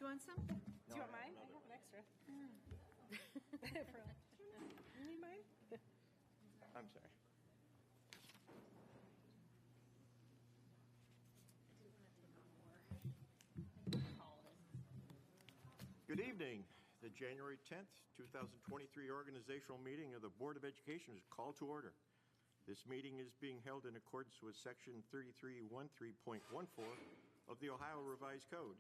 you want some? Do you want mine? I have an extra. You need mine? I'm sorry. Good evening. The January 10th, 2023 organizational meeting of the Board of Education is called to order. This meeting is being held in accordance with Section 3313.14 of the Ohio Revised Code.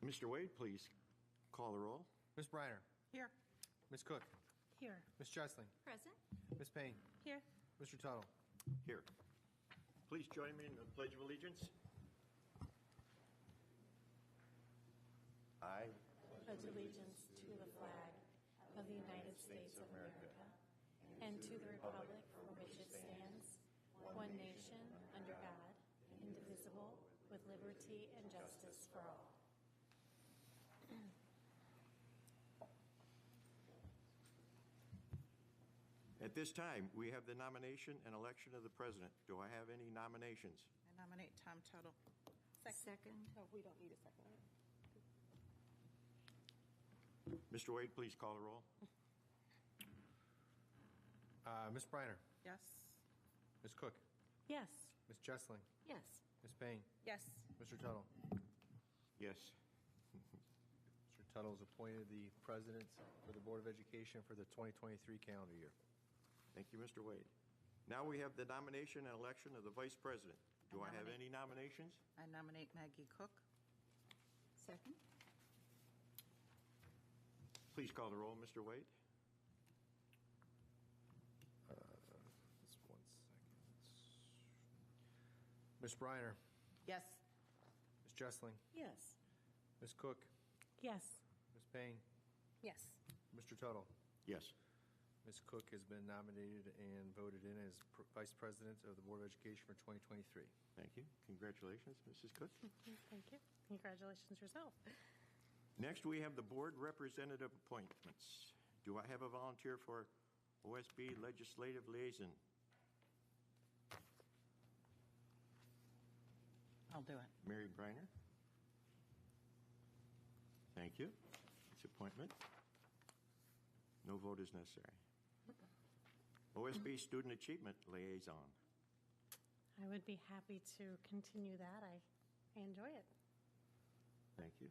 Mr. Wade, please call the roll. Ms. Briner. Here. Ms. Cook. Here. Ms. Jessling. Present. Ms. Payne. Here. Mr. Tuttle. Here. Please join me in the Pledge of Allegiance. I pledge allegiance to the flag of the United States of America and to the republic for which it stands, one nation, under God, indivisible, with liberty and justice for all. At this time, we have the nomination and election of the president. Do I have any nominations? I nominate Tom Tuttle. Second. Oh, we don't need a second. Mr. Wade, please call the roll. Ms. Briner. Yes. Ms. Cook. Yes. Ms. Jessling. Yes. Ms. Payne. Yes. Mr. Tuttle. Yes. Mr. Tuttle is appointed the president for the Board of Education for the 2023 calendar year. Thank you, Mr. Wade. Now we have the nomination and election of the vice president. Do I have any nominations? I nominate Maggie Cook. Second. Please call the roll, Mr. Wade. Just 1 second. Ms. Briner. Yes. Ms. Jessling. Yes. Ms. Cook. Yes. Ms. Payne. Yes. Mr. Tuttle. Yes. Ms. Cook has been nominated and voted in as Vice President of the Board of Education for 2023. Thank you. Congratulations, Mrs. Cook. Thank you. Congratulations yourself. Next, we have the board representative appointments. Do I have a volunteer for OSB legislative liaison? I'll do it. Mary Briner. Thank you. It's appointment. No vote is necessary. OSB student achievement liaison. I would be happy to continue that. I enjoy it. Thank you.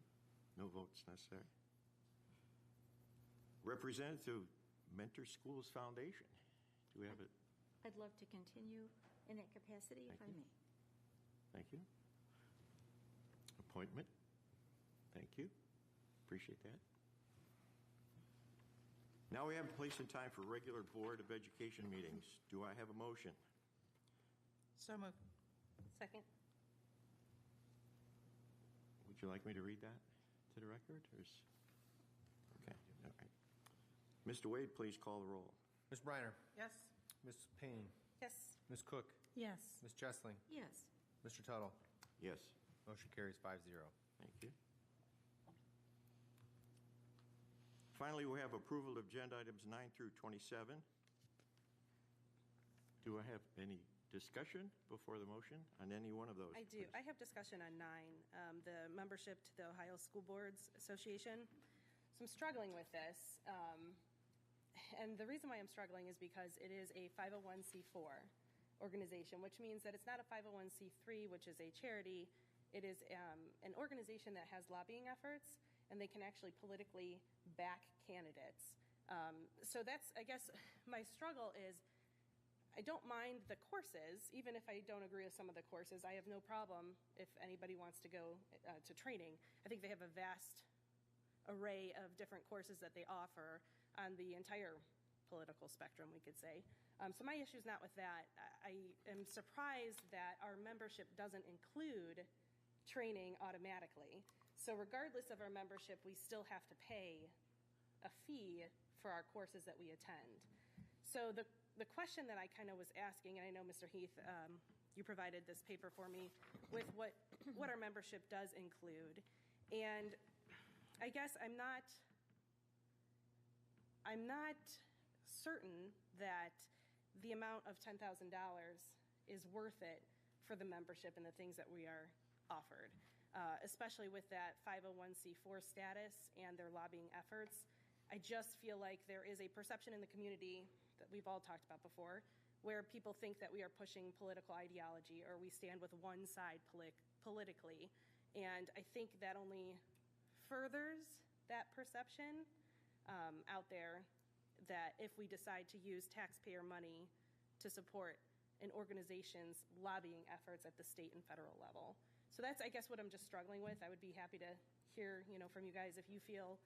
No votes necessary. Representative Mentor Schools Foundation. Do we have it? I'd love to continue in that capacity if I may. Thank you. Appointment. Thank you. Appreciate that. Now we have a place and time for regular Board of Education meetings. Do I have a motion? So moved. Second. Would you like me to read that to the record? Okay. All right. Mr. Wade, please call the roll. Ms. Briner. Yes. Ms. Payne. Yes. Ms. Cook. Yes. Ms. Jessling. Yes. Mr. Tuttle. Yes. Motion carries 5-0. Thank you. Finally, we have approval of agenda items 9 through 27. Do I have any discussion before the motion on any one of those? I do. Please? I have discussion on 9, the membership to the Ohio School Boards Association. So I'm struggling with this. And the reason why I'm struggling is because it is a 501c4 organization, which means that it's not a 501c3, which is a charity. It is an organization that has lobbying efforts, and they can actually politically back candidates. So that's, I guess, my struggle is I don't mind the courses, even if I don't agree with some of the courses. I have no problem if anybody wants to go to training. I think they have a vast array of different courses that they offer on the entire political spectrum, we could say. So my issue is not with that. I am surprised that our membership doesn't include training automatically. So regardless of our membership, we still have to pay a fee for our courses that we attend. So the question that I kind of was asking, and I know, Mr. Heath, you provided this paper for me with what our membership does include. And I guess I'm not certain that the amount of $10,000 is worth it for the membership and the things that we are offered, especially with that 501c4 status and their lobbying efforts. I just feel like there is a perception in the community that we've all talked about before, where people think that we are pushing political ideology or we stand with one side politically. And I think that only furthers that perception out there, that if we decide to use taxpayer money to support an organization's lobbying efforts at the state and federal level. So that's, I guess, what I'm just struggling with. I would be happy to hear, from you guys if you feel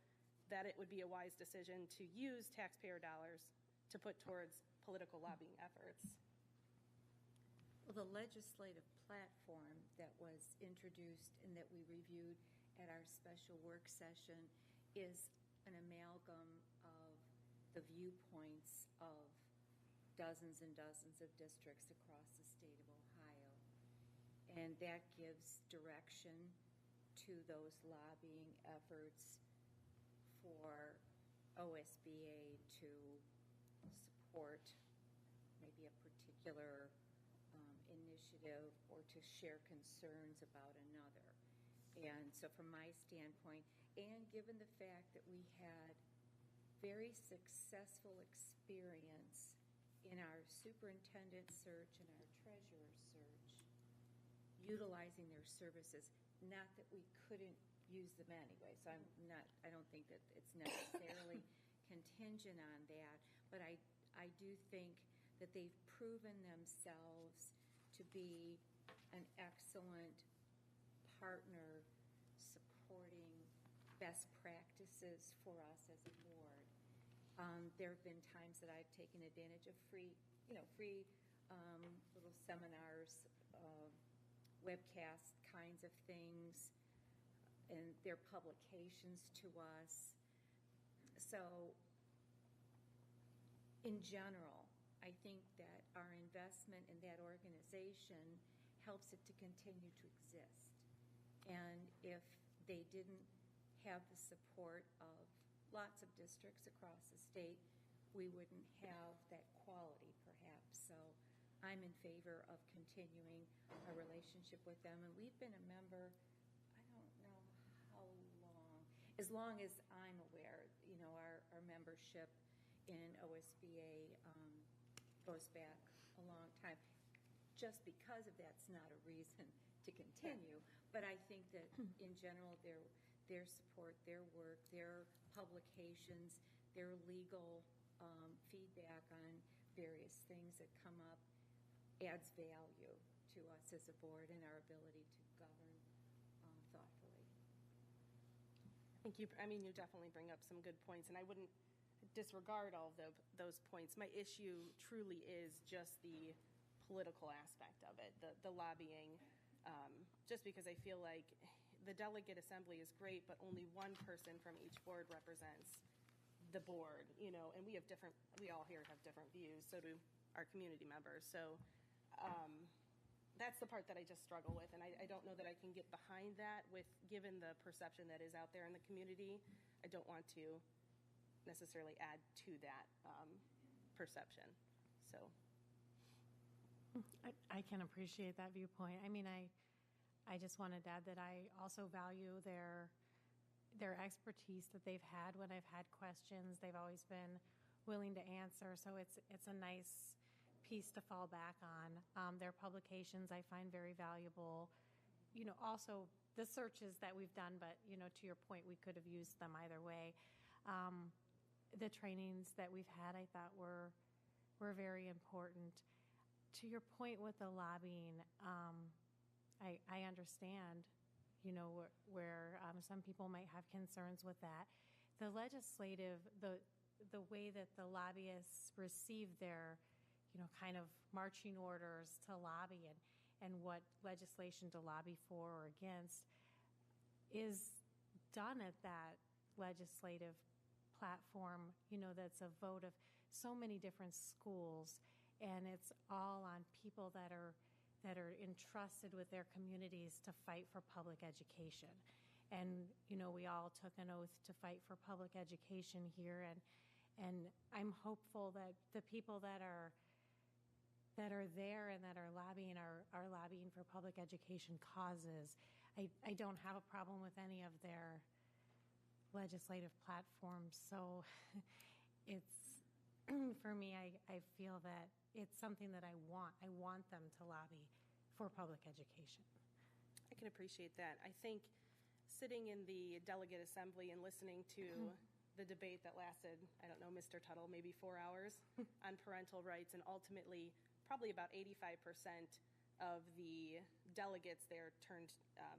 that it would be a wise decision to use taxpayer dollars to put towards political lobbying efforts. Well, the legislative platform that was introduced and that we reviewed at our special work session is an amalgam of the viewpoints of dozens and dozens of districts across the state of Ohio. And that gives direction to those lobbying efforts for OSBA to support maybe a particular initiative or to share concerns about another. And so from my standpoint, and given the fact that we had very successful experience in our superintendent search and our treasurer search, utilizing their services, not that we couldn't use them anyway. So I don't think that it's necessarily contingent on that, but I do think that they've proven themselves to be an excellent partner supporting best practices for us as a board. There have been times that I've taken advantage of free little seminars, webcast kinds of things, and their publications to us. So in general, I think that our investment in that organization helps it to continue to exist. And if they didn't have the support of lots of districts across the state, we wouldn't have that quality, perhaps. So I'm in favor of continuing our relationship with them. And we've been a member, I don't know how long, as long as I'm aware. Our membership in OSBA goes back a long time. Just because of that's not a reason to continue. But I think that in general, their support, their work, their publications, their legal feedback on various things that come up adds value to us as a board and our ability to govern thoughtfully. Thank you. I mean, you definitely bring up some good points, and I wouldn't disregard all of those points. My issue truly is just the political aspect of it, the lobbying, just because I feel like the delegate assembly is great, but only one person from each board represents the board, and we all here have different views, so do our community members. So that's the part that I just struggle with, and I don't know that I can get behind that given the perception that is out there in the community. I don't want to necessarily add to that perception. So I can appreciate that viewpoint. I mean, I just wanted to add that I also value their expertise that they've had when I've had questions. They've always been willing to answer, so it's a nice piece to fall back on. Their publications I find very valuable. Also the searches that we've done, but to your point, we could have used them either way. The trainings that we've had, I thought were very important. To your point with the lobbying, I understand, where some people might have concerns with that. The legislative, the way that the lobbyists receive their, kind of marching orders to lobby and what legislation to lobby for or against is done at that legislative platform, that's a vote of so many different schools, and it's all on people that are entrusted with their communities to fight for public education. And we all took an oath to fight for public education here, and I'm hopeful that the people that are there and that are lobbying are lobbying for public education causes. I don't have a problem with any of their legislative platforms. So it's, for me, I feel that it's something that I want. I want them to lobby for public education. I can appreciate that. I think sitting in the delegate assembly and listening to the debate that lasted, I don't know, Mr. Tuttle, maybe 4 hours on parental rights, and ultimately probably about 85% of the delegates there turned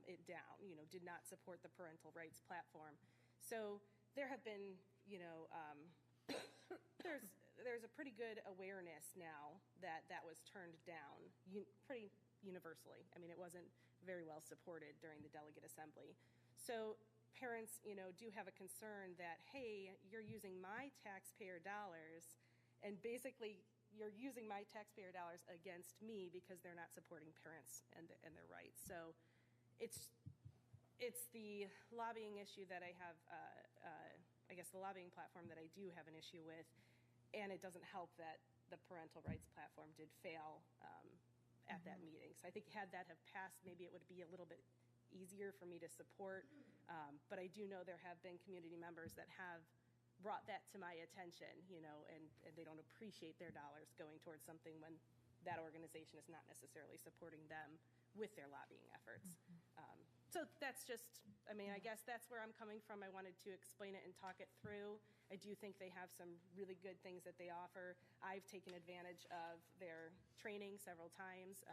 it down, did not support the parental rights platform. So there have been, there's a pretty good awareness now that that was turned down pretty universally. I mean, it wasn't very well supported during the delegate assembly. So parents, do have a concern that, hey, you're using my taxpayer dollars, and basically you're using my taxpayer dollars against me because they're not supporting parents and their rights. So it's the lobbying issue that I have, I guess the lobbying platform that I do have an issue with, and it doesn't help that the parental rights platform did fail at that meeting. So I think had that have passed, maybe it would be a little bit easier for me to support. But I do know there have been community members that have brought that to my attention, and they don't appreciate their dollars going towards something when that organization is not necessarily supporting them with their lobbying efforts. So that's just, I guess that's where I'm coming from. I wanted to explain it and talk it through. I do think they have some really good things that they offer. I've taken advantage of their training several times.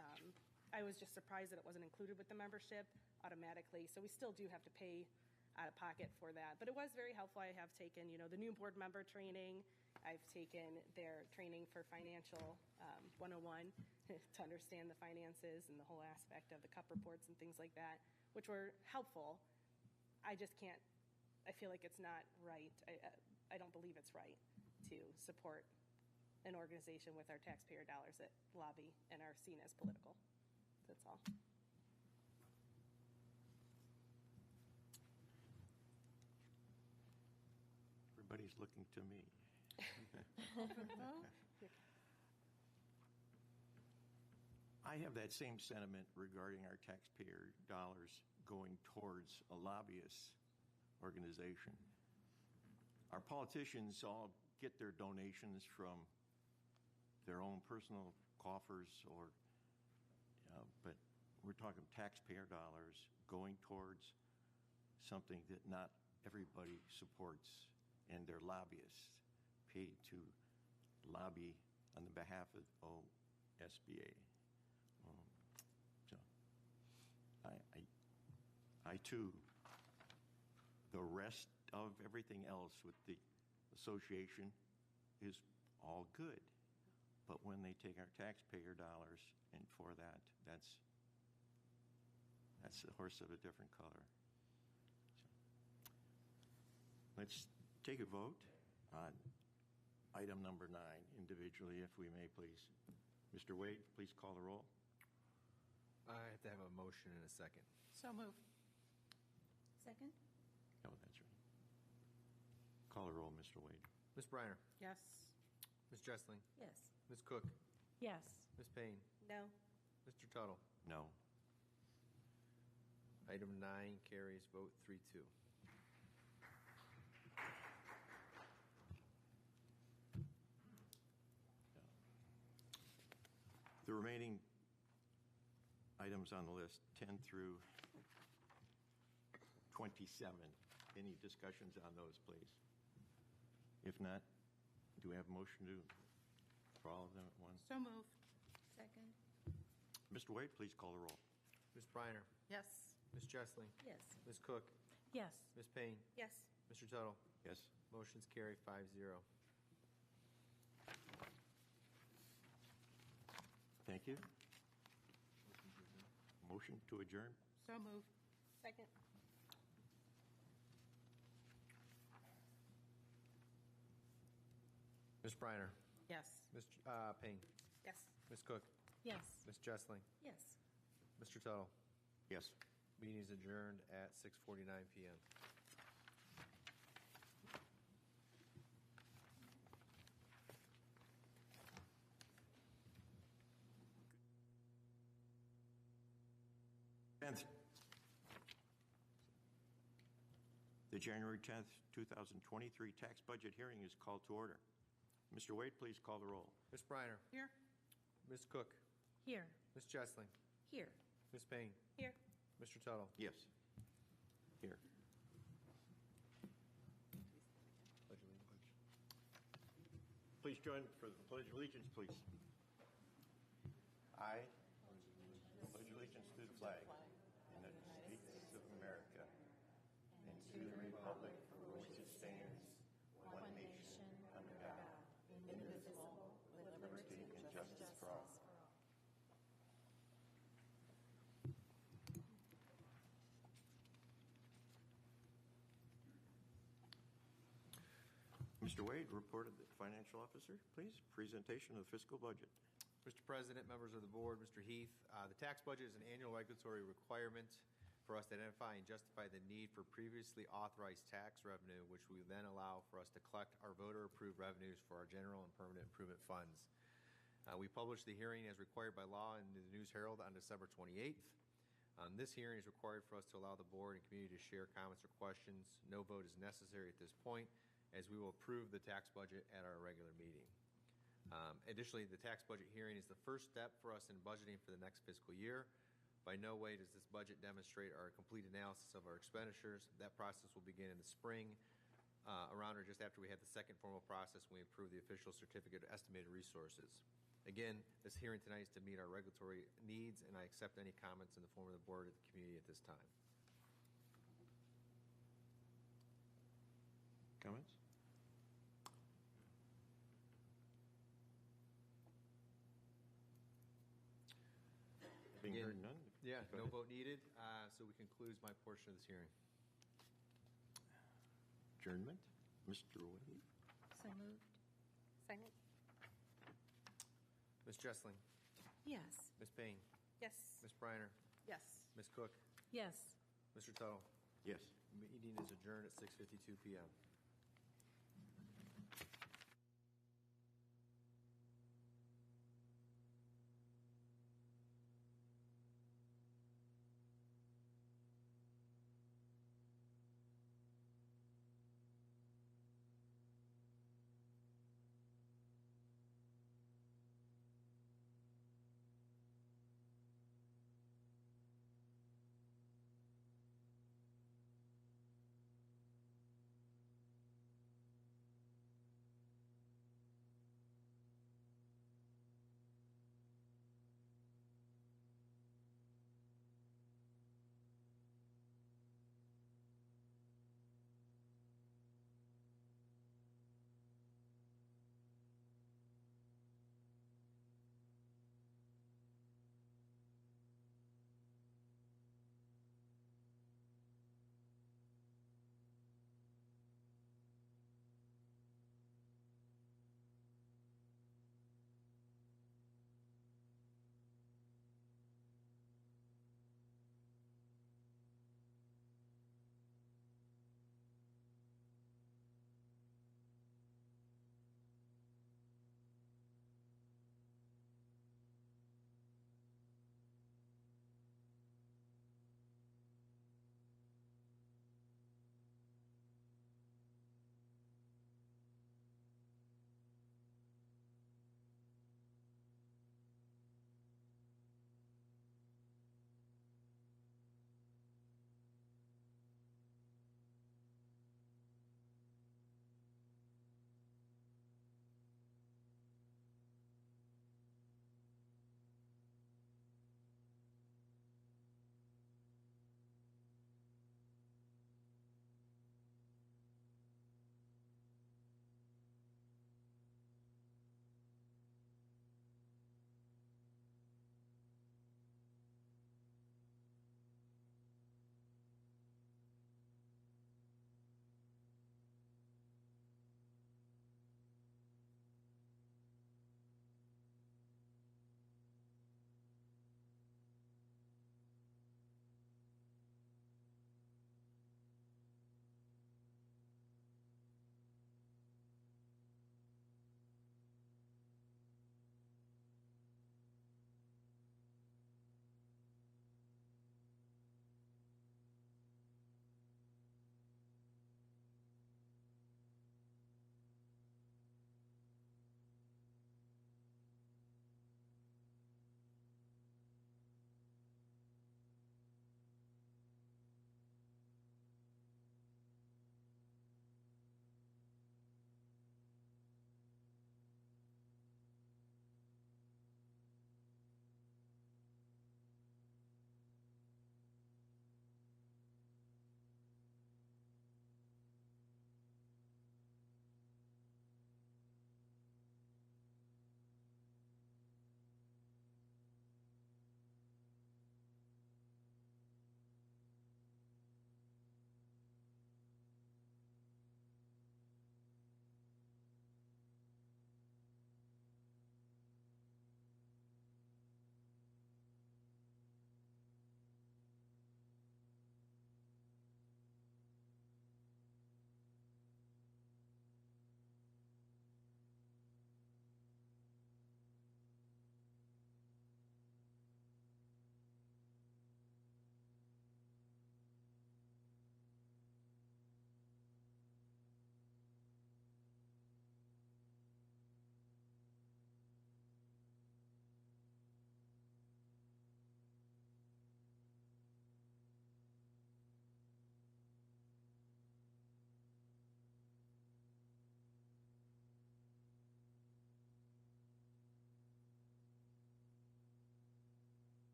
I was just surprised that it wasn't included with the membership automatically. So we still do have to pay out of pocket for that. But it was very helpful. I have taken, the new board member training. I've taken their training for financial 101 to understand the finances and the whole aspect of the CUP reports and things like that, which were helpful. I just can't, I feel like it's not right. I don't believe it's right to support an organization with our taxpayer dollars that lobby and are seen as political. That's all. Everybody's looking to me. I have that same sentiment regarding our taxpayer dollars going towards a lobbyist organization. Our politicians all get their donations from their own personal coffers, but we're talking taxpayer dollars going towards something that not everybody supports, and their lobbyists paid to lobby on the behalf of OSBA. So I too, the rest of everything else with the association is all good. But when they take our taxpayer dollars, and for that, that's a horse of a different color. So, let's take a vote on item number 9 individually, if we may, please. Mr. Wade, please call the roll. I have to have a motion in a second. So moved. Second? Oh, that's right. Call the roll, Mr. Wade. Ms. Briner, Yes. Ms. Jessling, Yes. Ms. Cook, Yes. Ms. Payne, No. Mr. Tuttle. No. Item 9 carries, vote 3-2. The remaining items on the list, 10 through 27. Any discussions on those, please? If not, do we have a motion for all of them at once? So moved. Second? Mr. Wade, please call the roll. Ms. Briner, Yes. Ms. Jessling, Yes. Ms. Cook, Yes. Ms. Payne, Yes. Mr. Tuttle. Yes. Motion's carry 5-0. Thank you. Motion to adjourn? So moved. Second. Ms. Briner, Yes. Ms. Payne, Yes. Ms. Cook, Yes. Ms. Jessling, Yes. Mr. Tuttle. Yes. Meeting is adjourned at 6:49 p.m. The January 10th, 2023 tax budget hearing is called to order. Mr. Wade, please call the roll. Ms. Briner. Here. Ms. Cook. Here. Ms. Jessling. Here. Ms. Payne. Here. Mr. Tuttle. Yes. Here. Pledge allegiance. Please join for the Pledge of Allegiance, please. I pledge allegiance to the flag of the United States of America and to the republic for which it stands, one nation, under God, indivisible, with liberty and justice for all. Mr. Wade, report of the financial officer, please. Presentation of the fiscal budget. Mr. President, members of the board, Mr. Heath, the tax budget is an annual regulatory requirement for us to identify and justify the need for previously authorized tax revenue, which we then allow for us to collect our voter-approved revenues for our general and permanent improvement funds. We published the hearing as required by law in the News Herald on December 28th. This hearing is required for us to allow the board and community to share comments or questions. No vote is necessary at this point, as we will approve the tax budget at our regular meeting. Additionally, the tax budget hearing is the first step for us in budgeting for the next fiscal year. By no way does this budget demonstrate our complete analysis of our expenditures. That process will begin in the spring, around or just after we have the second formal process when we approve the official certificate of estimated resources. Again, this hearing tonight is to meet our regulatory needs, and I accept any comments in the form of the board or the community at this time. Comments? Being heard none? Yeah, Go no ahead. vote needed, so we conclude my portion of this hearing. Adjournment. Mr. Wade. So moved. Second. Ms. Jessling. Yes. Ms. Payne. Yes. Ms. Briner. Yes. Ms. Cook. Yes. Mr. Tuttle. Yes. Meeting is adjourned at 6:52 p.m.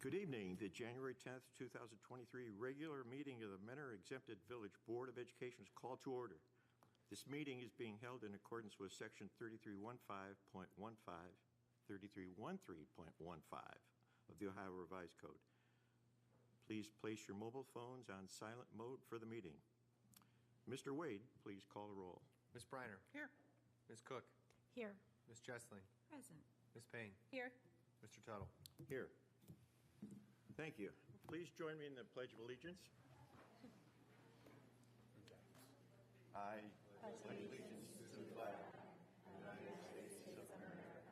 Good evening. The January 10th, 2023 regular meeting of the Mentor Exempted Village Board of Education is called to order. This meeting is being held in accordance with Section 3315.15, 3313.15 of the Ohio Revised Code. Please place your mobile phones on silent mode for the meeting. Mr. Wade, please call the roll. Ms. Briner. Here. Ms. Cook. Here. Ms. Jessling. Present. Ms. Payne. Here. Mr. Tuttle. Here. Thank you. Please join me in the Pledge of Allegiance. I pledge allegiance to the flag of the United States of America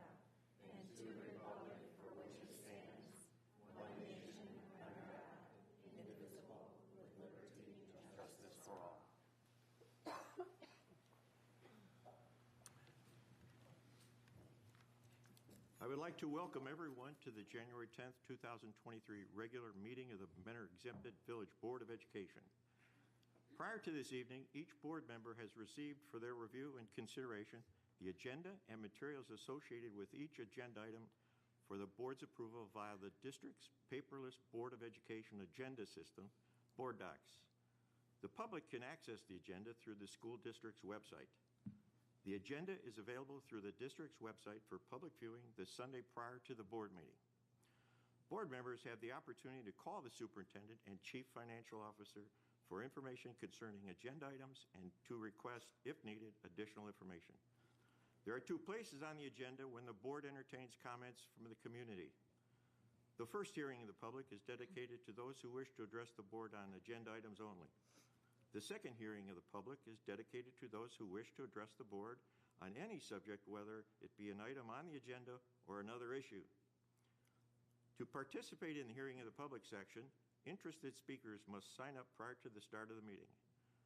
and to the republic for which it stands, one nation under God, indivisible, with liberty and justice for all. I would like to welcome everyone to the January 10th, 2023 regular meeting of the Mentor Exempted Village Board of Education. Prior to this evening, each board member has received for their review and consideration the agenda and materials associated with each agenda item for the board's approval via the district's paperless Board of Education agenda system, Board Docs. The public can access the agenda through the school district's website. The agenda is available through the district's website for public viewing the Sunday prior to the board meeting. Board members have the opportunity to call the superintendent and chief financial officer for information concerning agenda items and to request, if needed, additional information. There are 2 places on the agenda when the board entertains comments from the community. The first hearing of the public is dedicated to those who wish to address the board on agenda items only. The second hearing of the public is dedicated to those who wish to address the board on any subject, whether it be an item on the agenda or another issue. To participate in the hearing of the public section, interested speakers must sign up prior to the start of the meeting.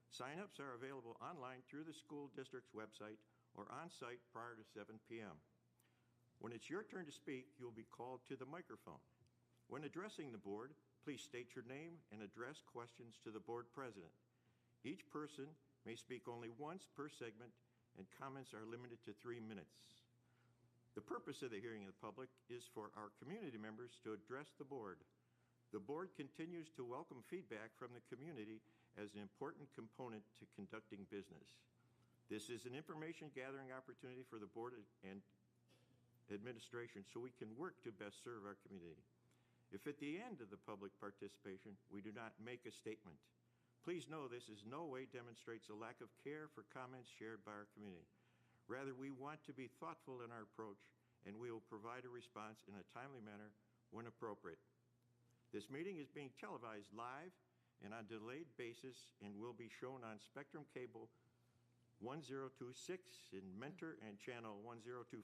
Sign-ups are available online through the school district's website or on-site prior to 7 p.m. When it's your turn to speak, you'll be called to the microphone. When addressing the board, please state your name and address questions to the board president. Each person may speak only once per segment, and comments are limited to 3 minutes. The purpose of the hearing of the public is for our community members to address the board. The board continues to welcome feedback from the community as an important component to conducting business. This is an information gathering opportunity for the board and administration so we can work to best serve our community. If at the end of the public participation we do not make a statement, please know this in no way demonstrates a lack of care for comments shared by our community. Rather, we want to be thoughtful in our approach, and we will provide a response in a timely manner when appropriate. This meeting is being televised live and on a delayed basis and will be shown on Spectrum Cable 1026 in Mentor and Channel 1025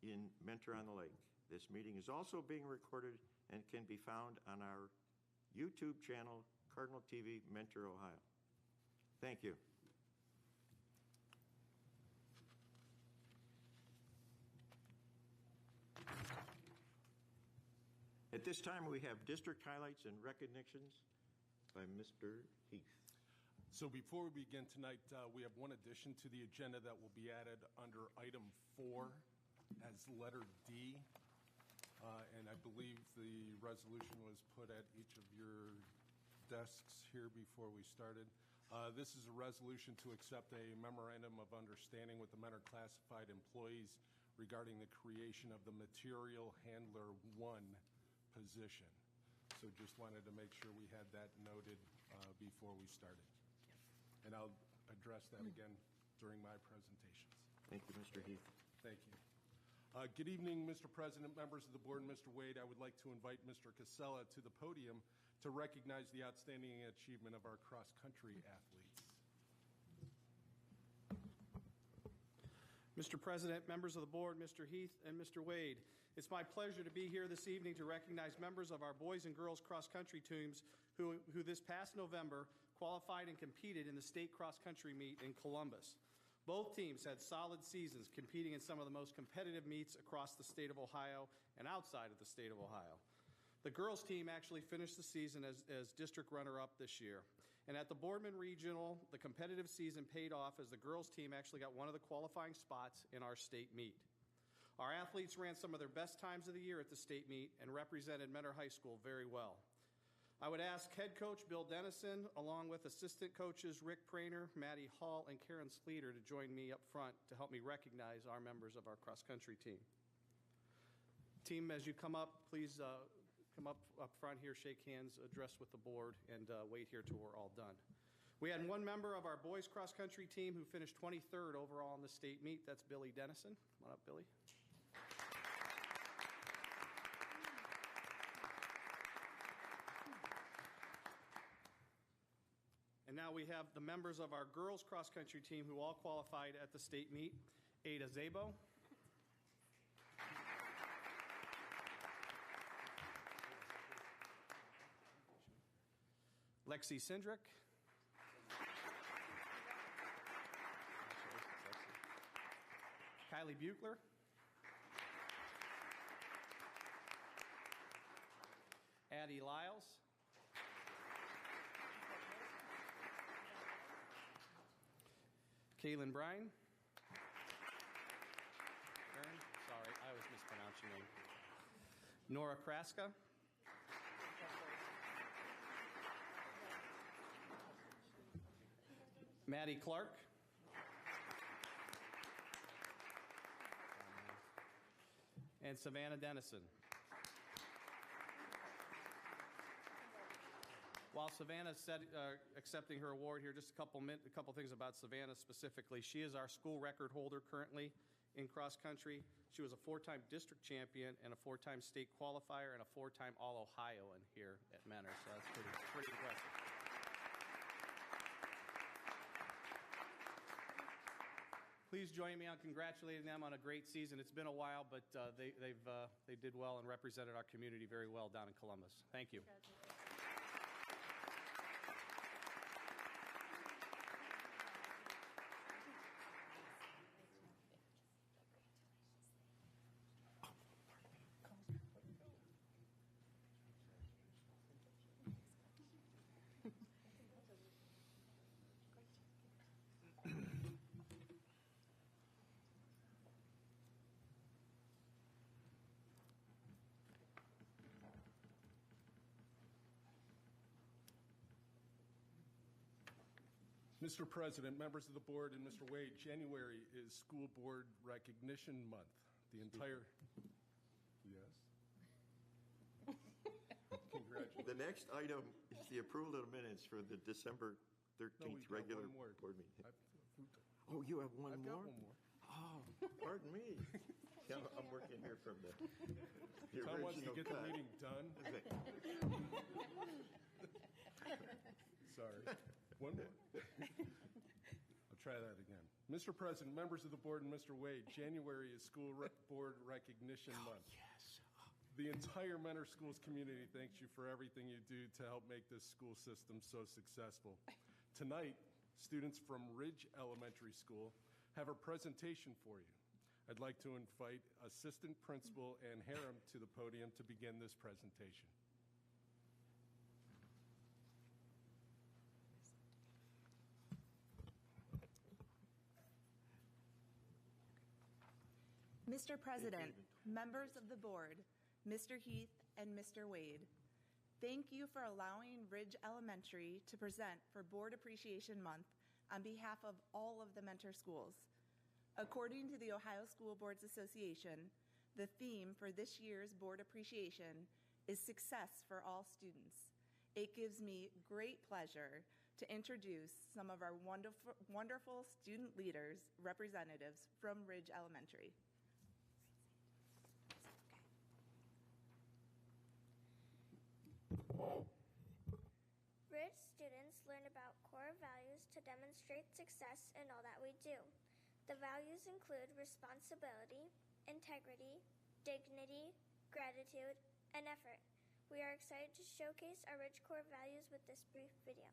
in Mentor on the Lake. This meeting is also being recorded and can be found on our YouTube channel, Cardinal TV, Mentor, Ohio. Thank you. At this time, we have district highlights and recognitions by Mr. Heath. So before we begin tonight, we have one addition to the agenda that will be added under item 4 as letter D. And I believe the resolution was put at each of your desks here before we started. This is a resolution to accept a memorandum of understanding with the Mentor classified employees regarding the creation of the Material Handler 1 position. So just wanted to make sure we had that noted before we started. And I'll address that again during my presentations. Thank you, Mr. Heath. Thank you. Good evening, Mr. President, members of the board, and Mr. Wade. I would like to invite Mr. Casella to the podium to recognize the outstanding achievement of our cross-country athletes. Mr. President, members of the board, Mr. Heath, and Mr. Wade, it's my pleasure to be here this evening to recognize members of our boys and girls cross-country teams who this past November qualified and competed in the state cross-country meet in Columbus. Both teams had solid seasons competing in some of the most competitive meets across the state of Ohio and outside of the state of Ohio. The girls team actually finished the season as district runner-up this year. And at the Boardman Regional, the competitive season paid off as the girls team actually got one of the qualifying spots in our state meet. Our athletes ran some of their best times of the year at the state meet and represented Mentor High School very well. I would ask head coach Bill Dennison, along with assistant coaches Rick Prainer, Maddie Hall, and Karen Sleeter to join me up front to help me recognize our members of our cross-country team. Team, as you come up, please come up front here, shake hands, address with the board, and wait here till we're all done. We had one member of our boys cross-country team who finished 23rd overall in the state meet. That's Billy Dennison. Come on up, Billy. And now we have the members of our girls cross-country team who all qualified at the state meet. Ada Zabo. Lexi Sindrick. Kylie Buechler. Addie Lyles. Kaylin Bryan. Aaron, sorry, I always mispronounce your name. Nora Kraska. Maddie Clark. And Savannah Dennison. While Savannah's accepting her award here, just a couple things about Savannah specifically. She is our school record holder currently in cross country. She was a 4-time district champion and a 4-time state qualifier and a 4-time All-Ohioan here at Mentor, so that's pretty impressive. Please join me on congratulating them on a great season. It's been a while, but they did well and represented our community very well down in Columbus. Thank you. Mr. President, members of the board, and Mr. Wade, January is School Board Recognition Month. The entire, yes? Congratulations. The next item is the approval of the minutes for the December 13th No, we've got regular one more. board meeting. Oh, you have one I've more? got one more. Oh, pardon me. Yeah, I'm working here from the Tom wants to original get the cut. meeting done. Sorry. One more. I'll try that again. Mr. President, members of the board, and Mr. Wade, January is School Board Recognition Month. Yes. The entire Mentor Schools community thanks you for everything you do to help make this school system so successful. Tonight, students from Ridge Elementary School have a presentation for you. I'd like to invite Assistant Principal Ann Harum to the podium to begin this presentation. Mr. President, members of the board, Mr. Heath and Mr. Wade, thank you for allowing Ridge Elementary to present for Board Appreciation Month on behalf of all of the Mentor schools. According to the Ohio School Boards Association, the theme for this year's Board Appreciation is Success for All Students. It gives me great pleasure to introduce some of our wonderful student leaders, representatives from Ridge Elementary. Ridge students learn about core values to demonstrate success in all that we do. The values include responsibility, integrity, dignity, gratitude, and effort. We are excited to showcase our Ridge core values with this brief video.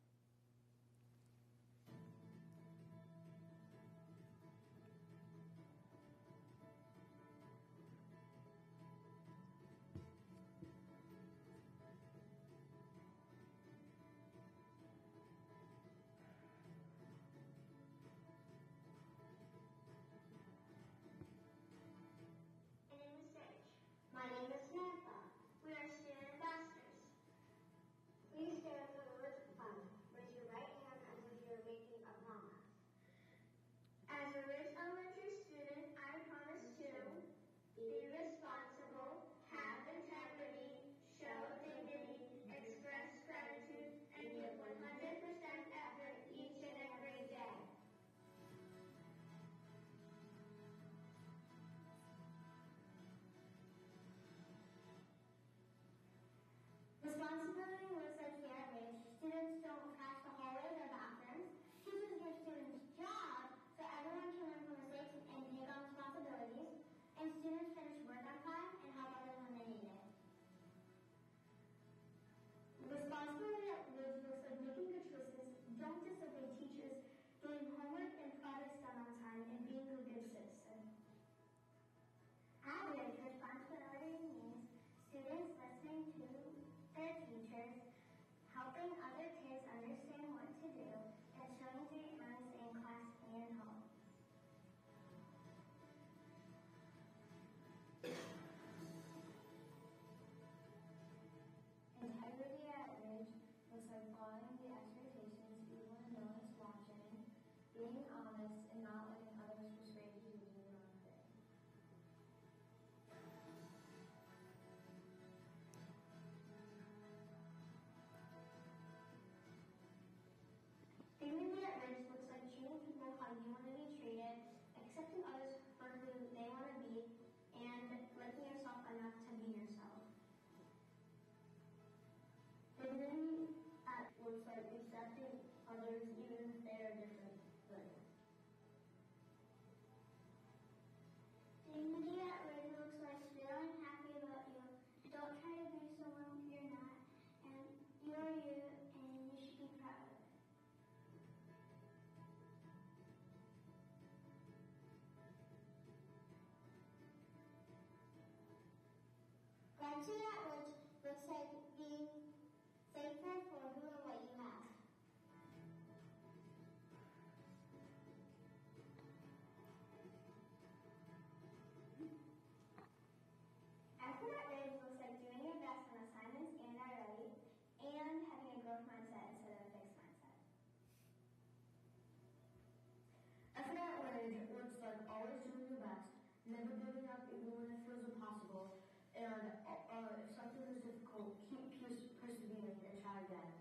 never giving up even when it feels impossible, and if something is difficult, keep persevering and try again.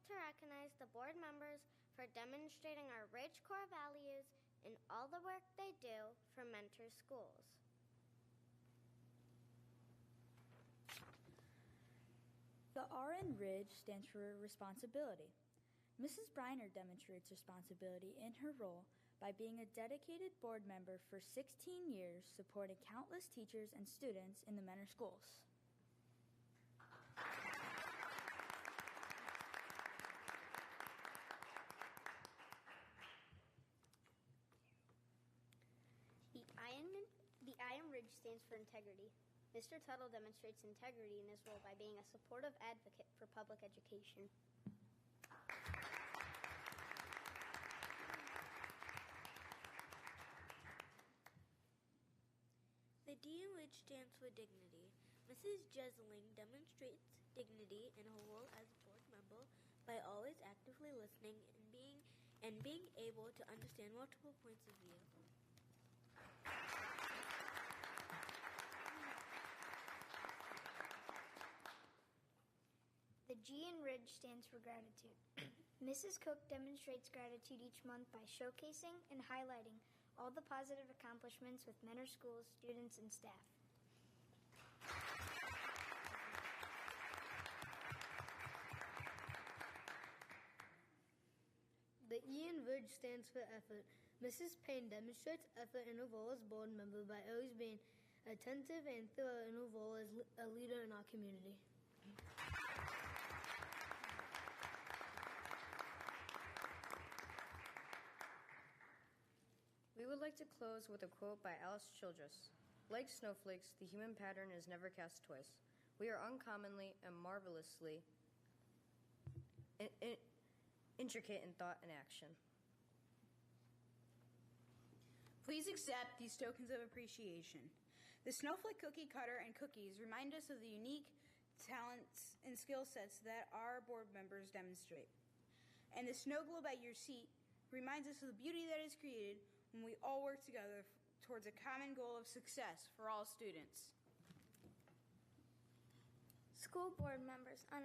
To recognize the board members for demonstrating our rich core values in all the work they do for Mentor Schools. The R in RIDGE stands for responsibility. Mrs. Briner demonstrates responsibility in her role by being a dedicated board member for 16 years, supporting countless teachers and students in the Mentor Schools. The I in RIDGE stands for integrity. Mr. Tuttle demonstrates integrity in his role by being a supportive advocate for public education. The D in RIDGE stands for dignity. Mrs. Jesling demonstrates dignity in her role as a board member by always actively listening and being able to understand multiple points of view. The G in RIDGE stands for gratitude. Mrs. Cook demonstrates gratitude each month by showcasing and highlighting all the positive accomplishments with Mentor Schools, students, and staff. The E in RIDGE stands for effort. Mrs. Payne demonstrates effort in her role as board member by always being attentive and thorough in her role as a leader in our community. We would like to close with a quote by Alice Childress. Like snowflakes, the human pattern is never cast twice. We are uncommonly and marvelously intricate in thought and action. Please accept these tokens of appreciation. The snowflake cookie cutter and cookies remind us of the unique talents and skill sets that our board members demonstrate. And the snow globe at your seat reminds us of the beauty that is created when we all work together towards a common goal of success for all students. School board members, on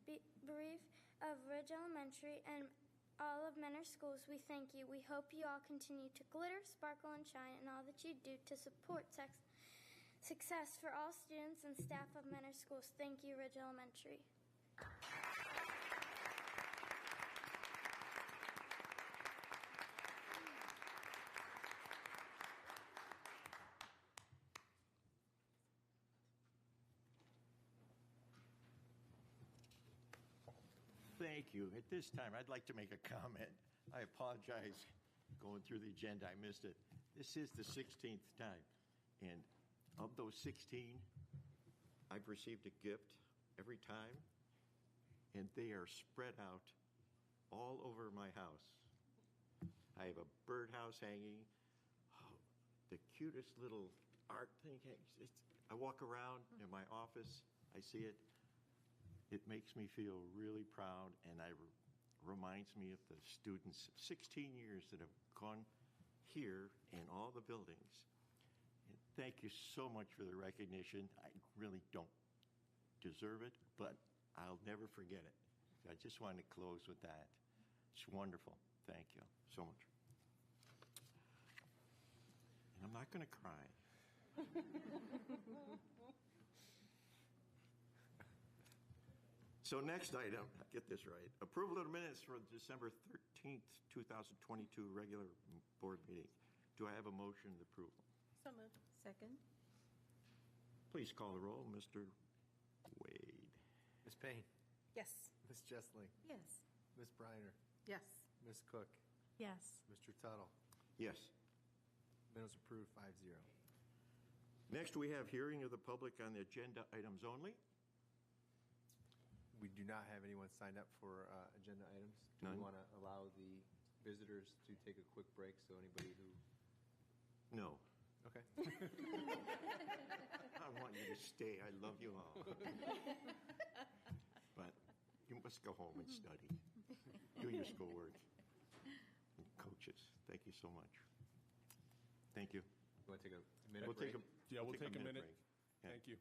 behalf of Ridge Elementary and all of Mentor Schools, we thank you. We hope you all continue to glitter, sparkle, and shine in all that you do to support success for all students and staff of Mentor Schools. Thank you, Ridge Elementary. Thank you. At this time, I'd like to make a comment. I apologize going through the agenda. I missed it. This is the 16th time. And of those 16, I've received a gift every time, and they are spread out all over my house. I have a birdhouse hanging, the cutest little art thing. I walk around in my office, I see it. It makes me feel really proud, and reminds me of the students, 16 years that have gone here in all the buildings. And thank you so much for the recognition. I really don't deserve it, but I'll never forget it. I just wanted to close with that. It's wonderful. Thank you so much. And I'm not going to cry. So next item, get this right. Approval of the minutes for December 13th, 2022 regular board meeting. Do I have a motion of approval? So moved. Second? Please call the roll, Mr. Wade. Ms. Payne? Yes. Ms. Jessling? Yes. Ms. Briner? Yes. Ms. Cook? Yes. Mr. Tuttle? Yes. Minutes approved 5-0. Next, we have hearing of the public on the agenda items only. We do not have anyone signed up for agenda items. Do None. we want to allow the visitors to take a quick break so anybody who... No. Okay. I want you to stay. I love you all. But you must go home and study. Do your schoolwork. And coaches, thank you so much. Thank you. You want to take a minute We'll break? we'll take a minute break. Yeah. Thank you.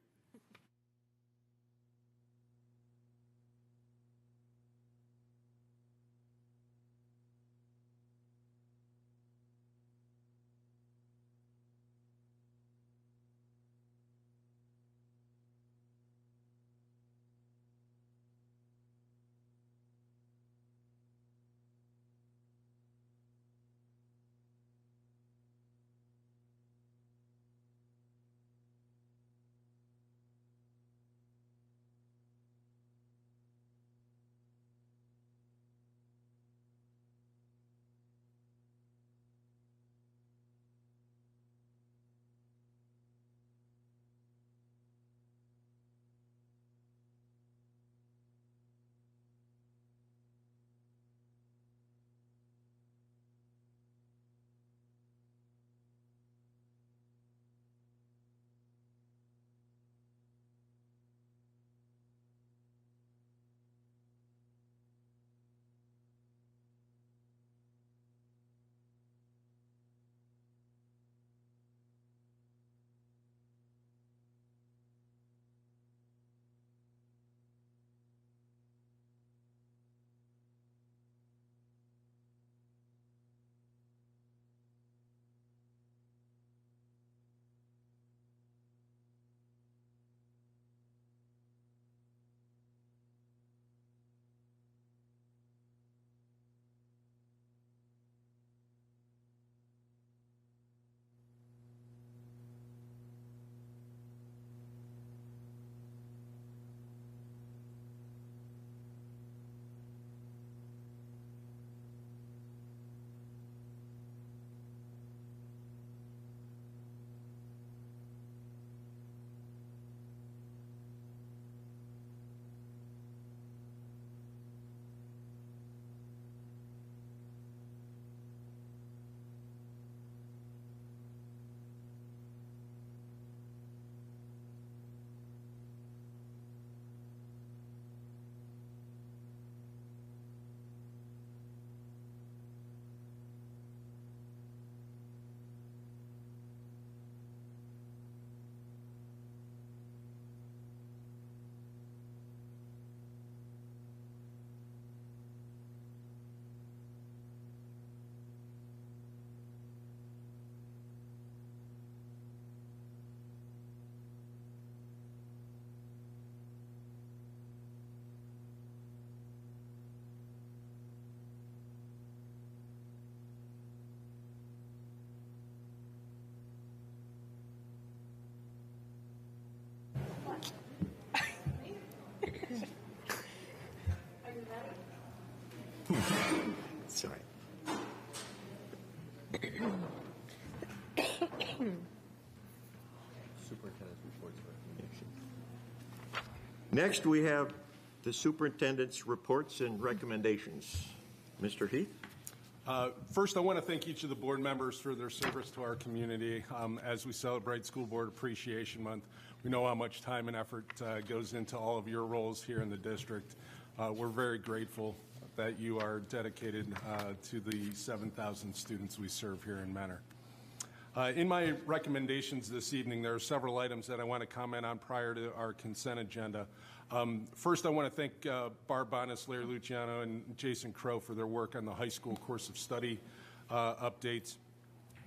Superintendent's reports and recommendations. Next, we have the superintendent's reports and recommendations. Mr. Heath? First, I want to thank each of the board members for their service to our community as we celebrate School Board Appreciation Month. We know how much time and effort goes into all of your roles here in the district. We're very grateful that you are dedicated to the 7,000 students we serve here in Mentor. In my recommendations this evening, there are several items that I want to comment on prior to our consent agenda. First, I want to thank Barb Bonas, Larry Luciano, and Jason Crow for their work on the high school course of study updates.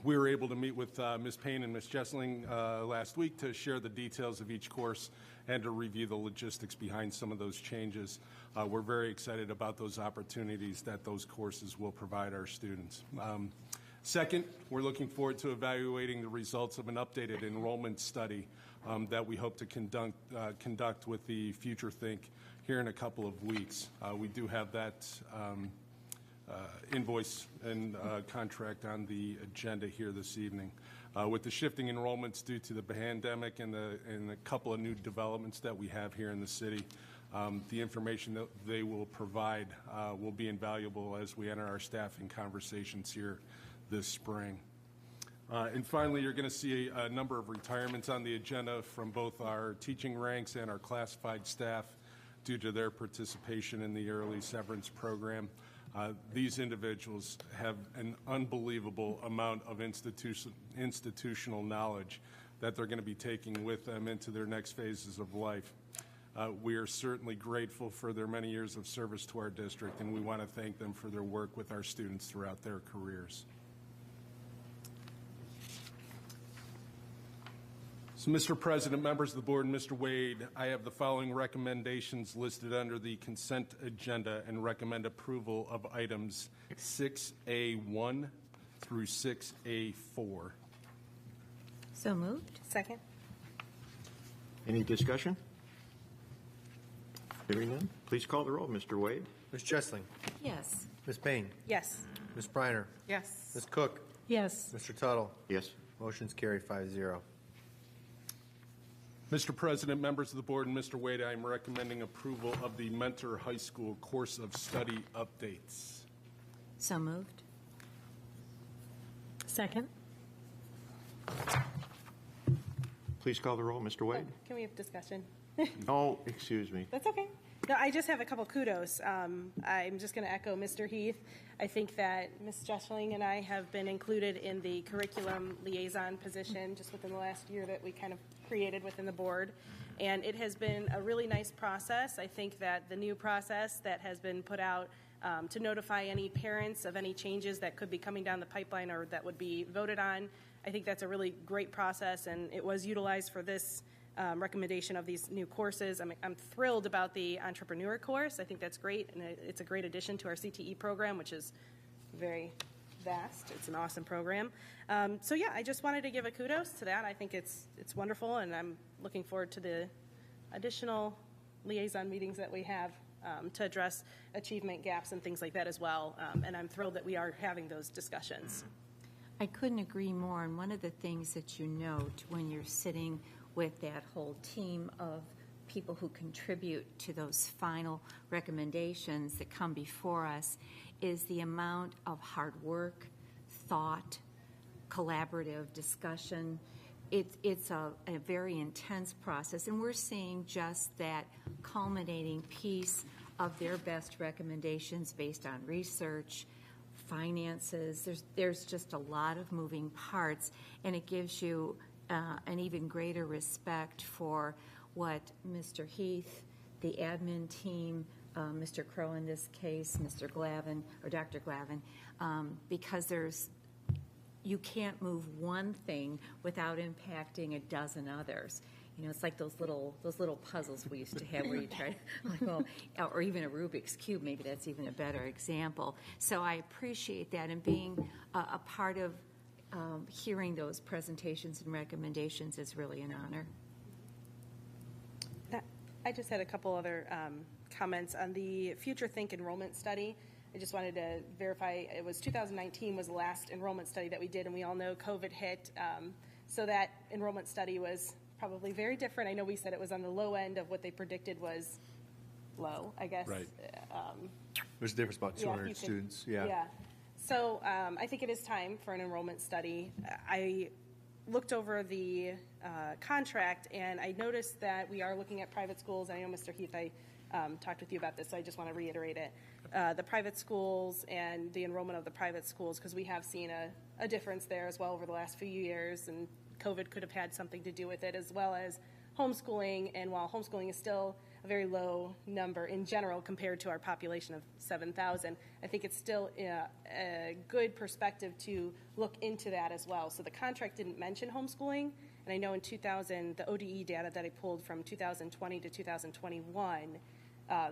We were able to meet with Ms. Payne and Ms. Jessling last week to share the details of each course and to review the logistics behind some of those changes. We're very excited about those opportunities that those courses will provide our students. Second, we're looking forward to evaluating the results of an updated enrollment study that we hope to conduct with the Future Think here in a couple of weeks. We do have that invoice and contract on the agenda here this evening. With the shifting enrollments due to the pandemic and a couple of new developments that we have here in the city, the information that they will provide will be invaluable as we enter our staffing conversations here this spring. And finally, you're going to see a number of retirements on the agenda from both our teaching ranks and our classified staff due to their participation in the early severance program. These individuals have an unbelievable amount of institutional knowledge that they're going to be taking with them into their next phases of life. We are certainly grateful for their many years of service to our district, and we want to thank them for their work with our students throughout their careers. So, Mr. President, members of the board, and Mr. Wade, I have the following recommendations listed under the consent agenda and recommend approval of items 6A1 through 6A4. So moved. Second. Any discussion? Hearing none, please call the roll. Mr. Wade? Ms. Jessling? Yes. Ms. Payne? Yes. Ms. Briner? Yes. Ms. Cook? Yes. Mr. Tuttle? Yes. Motion's carried 5-0. Mr. President, members of the board, and Mr. Wade, I am recommending approval of the Mentor High School course of study updates. So moved. Second. Please call the roll. Mr. Wade? Can we have discussion? Oh, excuse me. That's okay. No, I just have a couple kudos. I'm just going to echo Mr. Heath. I think that Ms. Jessling and I have been included in the curriculum liaison position just within the last year that we kind of created within the board. And it has been a really nice process. I think that the new process that has been put out to notify any parents of any changes that could be coming down the pipeline or that would be voted on, I think that's a really great process, and it was utilized for this recommendation of these new courses. I'm thrilled about the entrepreneur course. I think that's great, and it's a great addition to our CTE program, which is very vast. It's an awesome program. So yeah, I just wanted to give a kudos to that. I think it's wonderful, and I'm looking forward to the additional liaison meetings that we have to address achievement gaps and things like that as well. And I'm thrilled that we are having those discussions. I couldn't agree more. And one of the things that you note when you're sitting with that whole team of people who contribute to those final recommendations that come before us is the amount of hard work, thought, collaborative discussion. It's a very intense process, and we're seeing just that culminating piece of their best recommendations based on research, finances. There's just a lot of moving parts, and it gives you an even greater respect for what Mr. Heath, the admin team, Mr. Crow in this case, Mr. Glavin, or Dr. Glavin, because you can't move one thing without impacting a dozen others. You know, it's like those little puzzles we used to have where you try, or even a Rubik's Cube, maybe that's even a better example. So I appreciate that, and being a part of hearing those presentations and recommendations is really an honor. I just had a couple other comments on the Future Think enrollment study. I just wanted to verify, it was 2019 was the last enrollment study that we did, and we all know COVID hit. So that enrollment study was probably very different. I know we said it was on the low end of what they predicted was low, I guess. Right. There's a difference about 200 students. Yeah. So I think it is time for an enrollment study. I looked over the contract, and I noticed that we are looking at private schools. I know, Mr. Heath, I talked with you about this, so I just want to reiterate it. The private schools and the enrollment of the private schools, because we have seen a difference there as well over the last few years, and COVID could have had something to do with it, as well as homeschooling. And while homeschooling is still a very low number in general compared to our population of 7,000, I think it's still a good perspective to look into that as well. So the contract didn't mention homeschooling, and I know in 2000, the ODE data that I pulled from 2020 to 2021,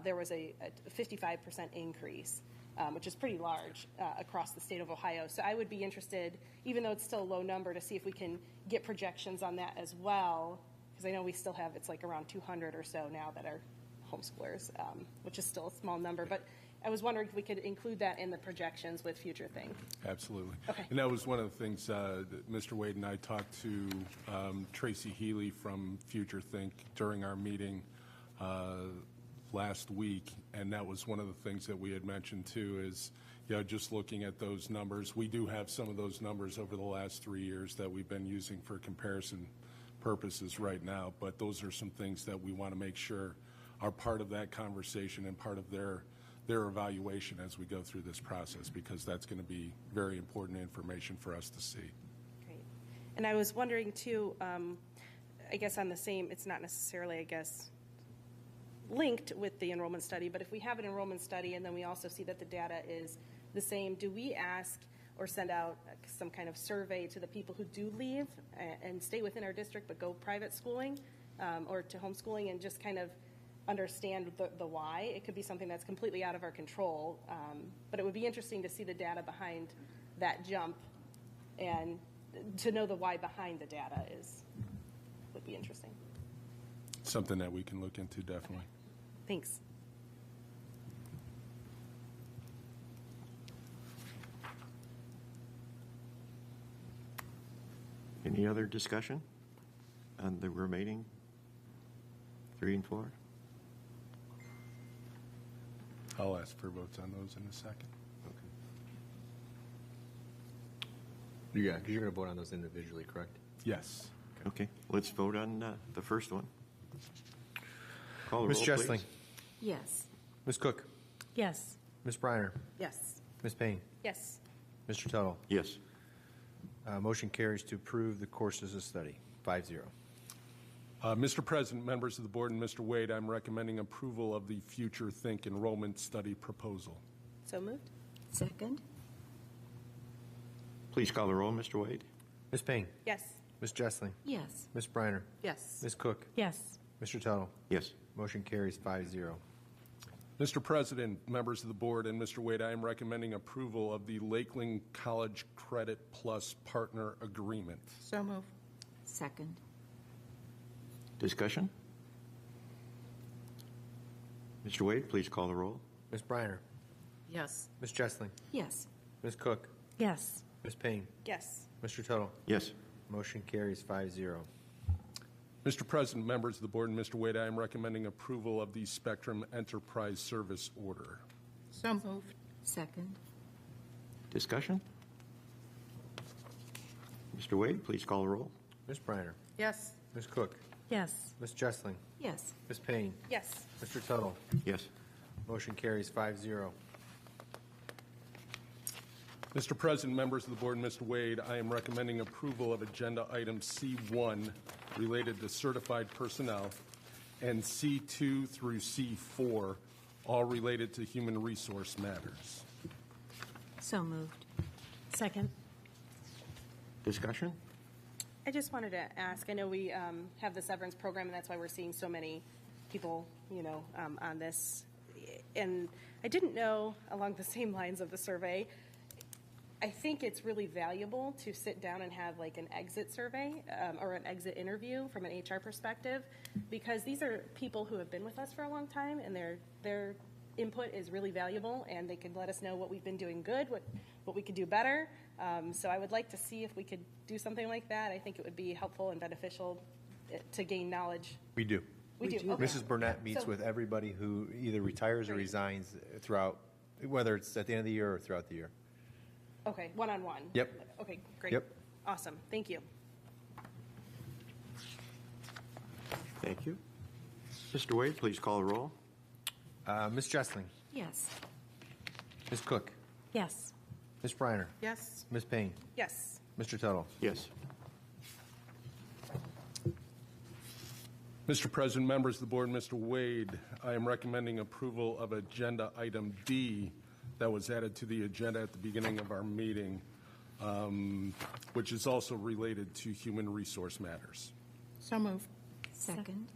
there was a 55% increase, which is pretty large across the state of Ohio. So I would be interested, even though it's still a low number, to see if we can get projections on that as well, because I know we still have, it's like around 200 or so now that are homeschoolers, which is still a small number. But I was wondering if we could include that in the projections with Future Think. Absolutely. Okay. And that was one of the things that Mr. Wade and I talked to Tracy Healy from Future Think during our meeting last week, and that was one of the things that we had mentioned too is, just looking at those numbers. We do have some of those numbers over the last 3 years that we've been using for comparison purposes right now, but those are some things that we want to make sure are part of that conversation and part of their evaluation as we go through this process, because that's going to be very important information for us to see. Great. And I was wondering too, I guess on the same, it's not necessarily, I guess, linked with the enrollment study, but if we have an enrollment study and then we also see that the data is the same, do we ask or send out some kind of survey to the people who do leave and stay within our district but go private schooling or to homeschooling, and just kind of understand the why? It could be something that's completely out of our control, but it would be interesting to see the data behind that jump, and to know the why behind the data would be interesting. Something that we can look into, definitely. Thanks. Any other discussion on the remaining 3 and 4? I'll ask for votes on those in a second. Okay. Yeah, because you're going to vote on those individually, correct? Yes. Okay, let's vote on the first one. Call the Ms. roll, Jessling. please. Yes. Ms. Cook. Yes. Ms. Briner. Yes. Ms. Payne. Yes. Mr. Tuttle. Yes. Motion carries to approve the courses of study, 5-0. Mr. President, members of the board, and Mr. Wade, I'm recommending approval of the Future Think enrollment study proposal. So moved. Second? Please call the roll, Mr. Wade. Ms. Payne. Yes. Ms. Jessling. Yes. Ms. Briner. Yes. Ms. Cook. Yes. Mr. Tuttle. Yes. Motion carries 5-0. Mr. President, members of the board, and Mr. Wade, I am recommending approval of the Lakeland College Credit Plus Partner Agreement. So moved. Second? Discussion? Mr. Wade, please call the roll. Ms. Briner. Yes. Ms. Jessling. Yes. Ms. Cook. Yes. Ms. Payne. Yes. Mr. Tuttle. Yes. Motion carries 5-0. Mr. President, members of the board, and Mr. Wade, I am recommending approval of the Spectrum Enterprise Service Order. So moved. Second? Discussion? Mr. Wade, please call the roll. Ms. Briner. Yes. Ms. Cook. Yes. Ms. Jessling. Yes. Ms. Payne. Yes. Mr. Tuttle. Yes. Motion carries 5-0. Mr. President, members of the board, and Mr. Wade, I am recommending approval of Agenda Item C1 related to certified personnel, and C2 through C4, all related to human resource matters. So moved. Second? Discussion? I just wanted to ask, I know we have the severance program, and that's why we're seeing so many people, on this. And I didn't know, along the same lines of the survey, I think it's really valuable to sit down and have like an exit survey or an exit interview from an HR perspective, because these are people who have been with us for a long time, and they're input is really valuable, and they can let us know what we've been doing good, what we could do better. So I would like to see if we could do something like that. I think it would be helpful and beneficial to gain knowledge. We do. We do. Okay. Mrs. Burnett meets So- with everybody who either retires or Great. resigns throughout, whether it's at the end of the year or throughout the year. Okay, one-on-one. Yep. Okay, great. Yep. Awesome. Thank you. Thank you. Mr. Wade, please call the roll. Ms. Jessling, Yes. Ms. Cook, Yes. Ms. Briner, Yes. Ms. Payne, Yes. Mr. Tuttle. Yes. Mr. President, members of the board, Mr. Wade, I am recommending approval of Agenda Item D that was added to the agenda at the beginning of our meeting, which is also related to human resource matters. So moved. Second.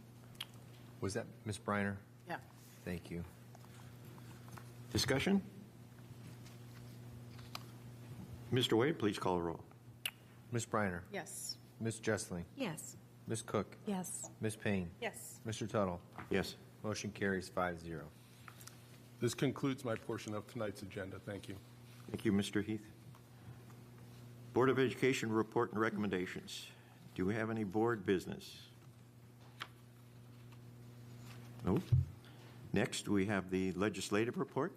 Was that Ms. Briner? Yeah. Thank you. Discussion? Mr. Wade, please call the roll. Ms. Briner, Yes. Ms. Jessling, Yes. Ms. Cook, Yes. Ms. Payne, Yes. Mr. Tuttle. Yes. Motion carries 5-0. This concludes my portion of tonight's agenda. Thank you. Thank you, Mr. Heath. Board of Education report and recommendations. Do we have any board business? No. Next, we have the legislative report.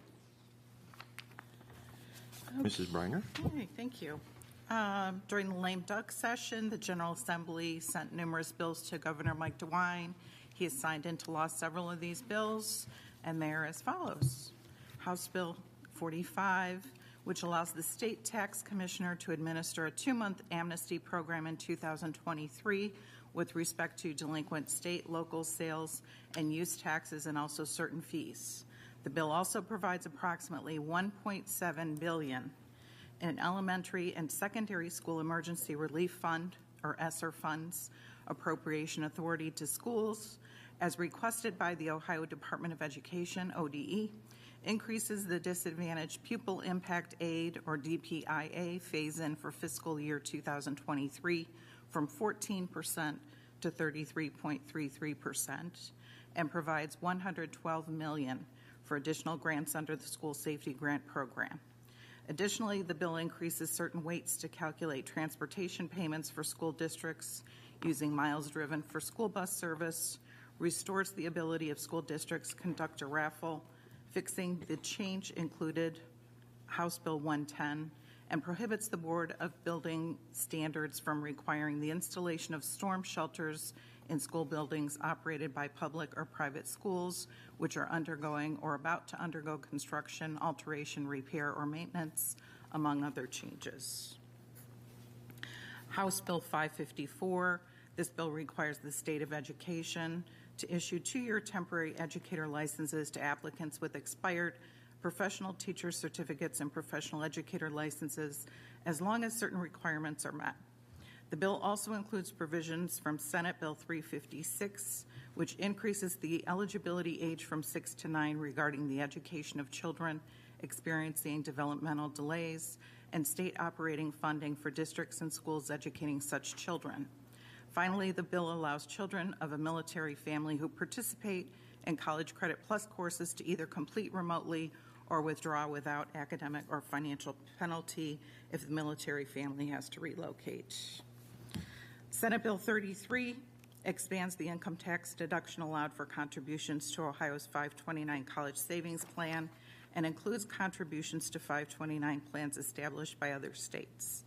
Mrs. Briner? Okay, thank you. During the lame duck session, the General Assembly sent numerous bills to Governor Mike DeWine. He has signed into law several of these bills, and they are as follows. House Bill 45, which allows the state tax commissioner to administer a 2-month amnesty program in 2023 with respect to delinquent state, local sales, and use taxes, and also certain fees. The bill also provides approximately $1.7 billion in elementary and secondary school emergency relief fund, or ESSER funds, appropriation authority to schools, as requested by the Ohio Department of Education, ODE, increases the Disadvantaged Pupil Impact Aid, or DPIA, phase-in for fiscal year 2023 from 14% to 33.33%, and provides $112 million for additional grants under the School Safety Grant Program. Additionally, the bill increases certain weights to calculate transportation payments for school districts using miles driven for school bus service, restores the ability of school districts to conduct a raffle, fixing the change included House Bill 110, and prohibits the Board of Building Standards from requiring the installation of storm shelters in school buildings operated by public or private schools, which are undergoing or about to undergo construction, alteration, repair, or maintenance, among other changes. House Bill 554, this bill requires the State of Education to issue 2-year temporary educator licenses to applicants with expired professional teacher certificates and professional educator licenses as long as certain requirements are met. The bill also includes provisions from Senate Bill 356, which increases the eligibility age from 6 to 9 regarding the education of children experiencing developmental delays, and state operating funding for districts and schools educating such children. Finally, the bill allows children of a military family who participate in College Credit Plus courses to either complete remotely or withdraw without academic or financial penalty if the military family has to relocate. Senate Bill 33 expands the income tax deduction allowed for contributions to Ohio's 529 College Savings Plan and includes contributions to 529 plans established by other states.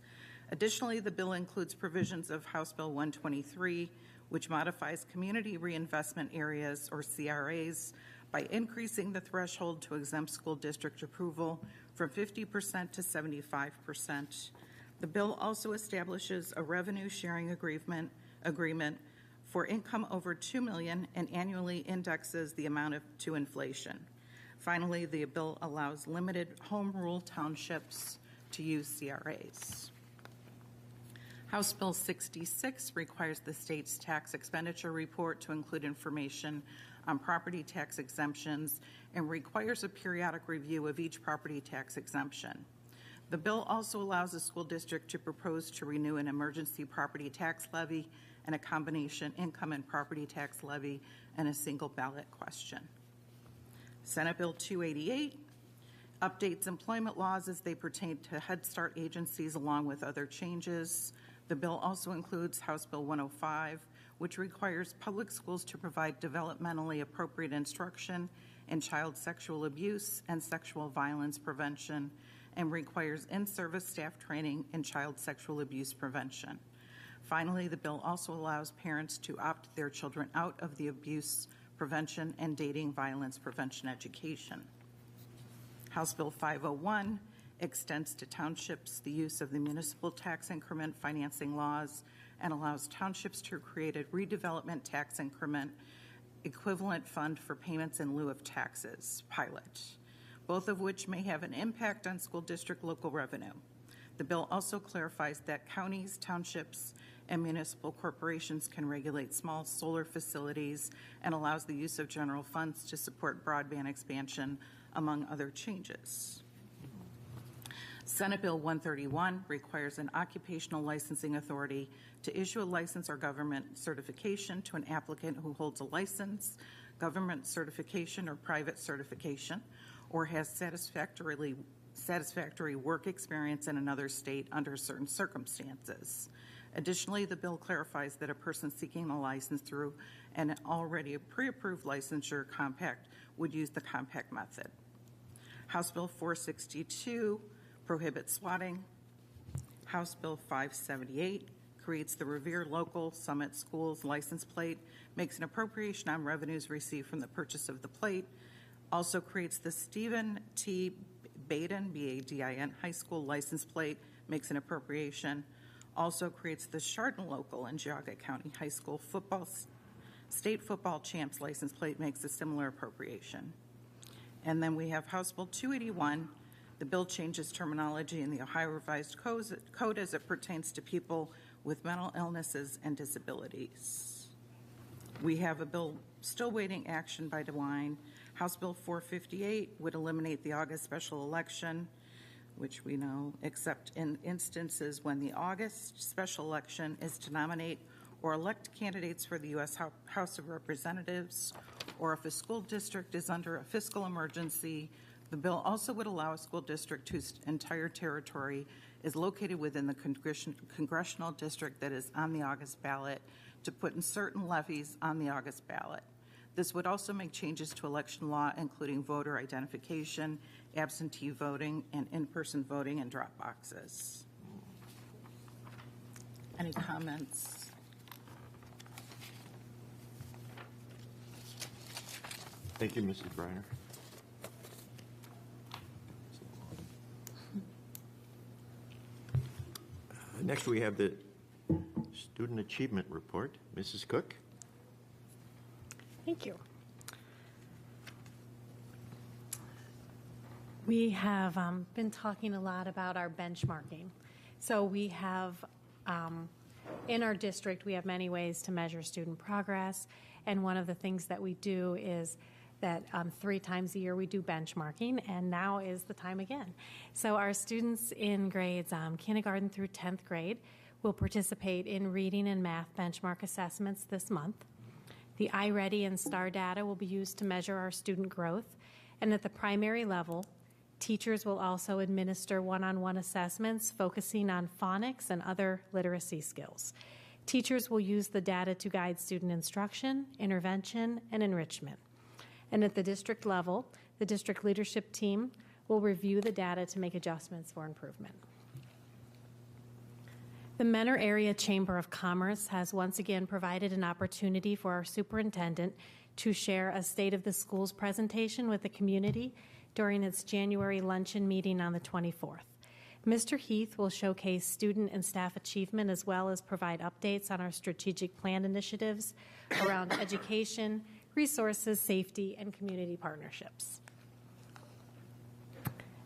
Additionally, the bill includes provisions of House Bill 123, which modifies community reinvestment areas, or CRAs, by increasing the threshold to exempt school district approval from 50% to 75%. The bill also establishes a revenue sharing agreement for income over $2 million and annually indexes the amount to inflation. Finally, the bill allows limited home rule townships to use CRAs. House Bill 66 requires the state's tax expenditure report to include information on property tax exemptions and requires a periodic review of each property tax exemption. The bill also allows a school district to propose to renew an emergency property tax levy and a combination income and property tax levy and a single ballot question. Senate Bill 288 updates employment laws as they pertain to Head Start agencies along with other changes. The bill also includes House Bill 105, which requires public schools to provide developmentally appropriate instruction in child sexual abuse and sexual violence prevention, and requires in-service staff training in child sexual abuse prevention. Finally, the bill also allows parents to opt their children out of the abuse prevention and dating violence prevention education. House Bill 501 extends to townships the use of the municipal tax increment financing laws and allows townships to create a redevelopment tax increment equivalent fund for payments in lieu of taxes pilot, both of which may have an impact on school district local revenue. The bill also clarifies that counties, townships, and municipal corporations can regulate small solar facilities and allows the use of general funds to support broadband expansion, among other changes. Senate Bill 131 requires an occupational licensing authority to issue a license or government certification to an applicant who holds a license, government certification, or private certification, or has satisfactory work experience in another state under certain circumstances. Additionally, the bill clarifies that a person seeking a license through an already pre-approved licensure compact would use the compact method. House Bill 462 prohibits swatting. House Bill 578 creates the Revere Local Summit Schools license plate, makes an appropriation on revenues received from the purchase of the plate, also creates the Stephen T. Badin, B-A-D-I-N, high school license plate, makes an appropriation, also creates the Chardon Local and Geauga County High School state football champs license plate, makes a similar appropriation. And then we have House Bill 281. The bill changes terminology in the Ohio Revised Code as it pertains to people with mental illnesses and disabilities. We have a bill still waiting action by DeWine. House Bill 458 would eliminate the August special election, which we know, except in instances when the August special election is to nominate or elect candidates for the U.S. House of Representatives, or if a school district is under a fiscal emergency. The bill also would allow a school district whose entire territory is located within the congressional district that is on the August ballot to put in certain levies on the August ballot. This would also make changes to election law, including voter identification, absentee voting, and in-person voting in drop boxes. Any comments? Thank you, Mrs. Briner. Next, we have the Student Achievement Report. Mrs. Cook. Thank you. We have been talking a lot about our benchmarking. So we have, in our district, we have many ways to measure student progress. And one of the things that we do is that 3 times a year we do benchmarking, and now is the time again. So our students in grades kindergarten through 10th grade will participate in reading and math benchmark assessments this month. The iReady and STAR data will be used to measure our student growth. And at the primary level, teachers will also administer one-on-one assessments focusing on phonics and other literacy skills. Teachers will use the data to guide student instruction, intervention, and enrichment. And at the district level, the district leadership team will review the data to make adjustments for improvement. The Mentor Area Chamber of Commerce has once again provided an opportunity for our superintendent to share a State of the Schools presentation with the community during its January luncheon meeting on the 24th. Mr. Heath will showcase student and staff achievement as well as provide updates on our strategic plan initiatives around education, resources, safety, and community partnerships.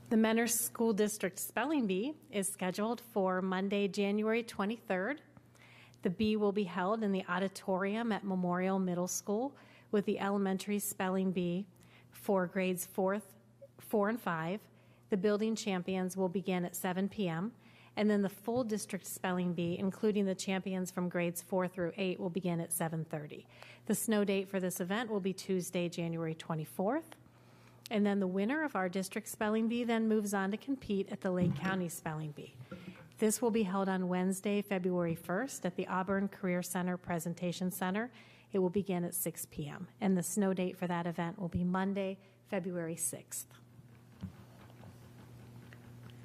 The Mentor School District Spelling Bee is scheduled for Monday, January 23rd. The bee will be held in the auditorium at Memorial Middle School with the elementary spelling bee for grades 4 and 5. The building champions will begin at 7 p.m. And then the full district spelling bee, including the champions from grades 4 through 8, will begin at 7:30. The snow date for this event will be Tuesday, January 24th. And then the winner of our district spelling bee then moves on to compete at the Lake County Spelling Bee. This will be held on Wednesday, February 1st at the Auburn Career Center Presentation Center. It will begin at 6 p.m. And the snow date for that event will be Monday, February 6th.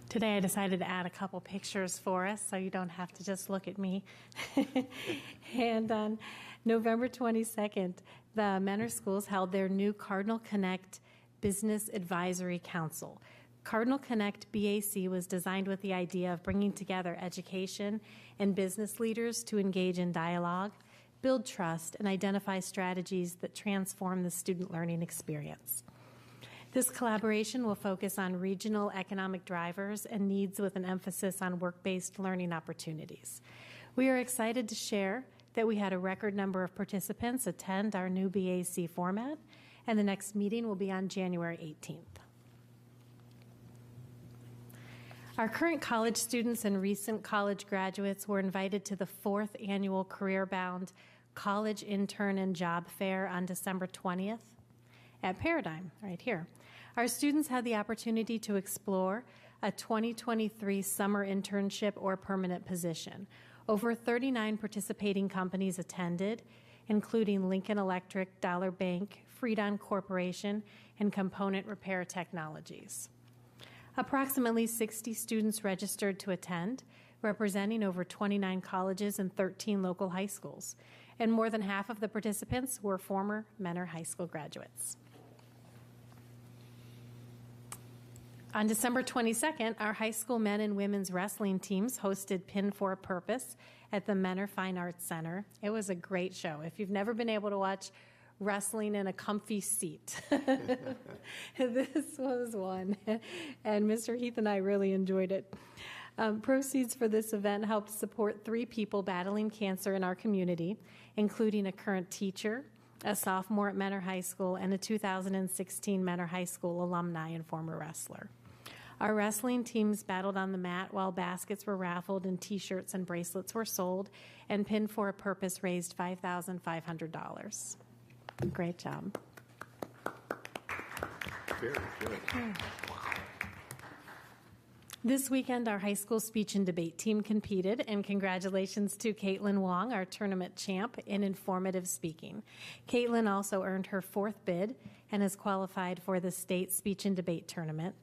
Today I decided to add a couple pictures for us so you don't have to just look at me. And on November 22nd, the Mentor Schools held their new Cardinal Connect Business Advisory Council. Cardinal Connect BAC was designed with the idea of bringing together education and business leaders to engage in dialogue, build trust, and identify strategies that transform the student learning experience. This collaboration will focus on regional economic drivers and needs with an emphasis on work-based learning opportunities. We are excited to share that we had a record number of participants attend our new BAC format, and the next meeting will be on January 18th. Our current college students and recent college graduates were invited to the 4th annual Career Bound College Intern and Job Fair on December 20th at Paradigm, right here. Our students had the opportunity to explore a 2023 summer internship or permanent position. Over 39 participating companies attended, including Lincoln Electric, Dollar Bank, Freedon Corporation, and Component Repair Technologies. Approximately 60 students registered to attend, representing over 29 colleges and 13 local high schools, and more than half of the participants were former Mentor High School graduates. On December 22nd, our high school men and women's wrestling teams hosted Pin for a Purpose at the Mentor Fine Arts Center. It was a great show. If you've never been able to watch wrestling in a comfy seat, this was one. And Mr. Heath and I really enjoyed it. Proceeds for this event helped support 3 people battling cancer in our community, including a current teacher, a sophomore at Mentor High School, and a 2016 Mentor High School alumni and former wrestler. Our wrestling teams battled on the mat while baskets were raffled and T-shirts and bracelets were sold, and Pin for a Purpose raised $5,500. Great job. Very good. This weekend, our high school speech and debate team competed, and congratulations to Caitlin Wong, our tournament champ in informative speaking. Caitlin also earned her 4th bid and is qualified for the state speech and debate tournament.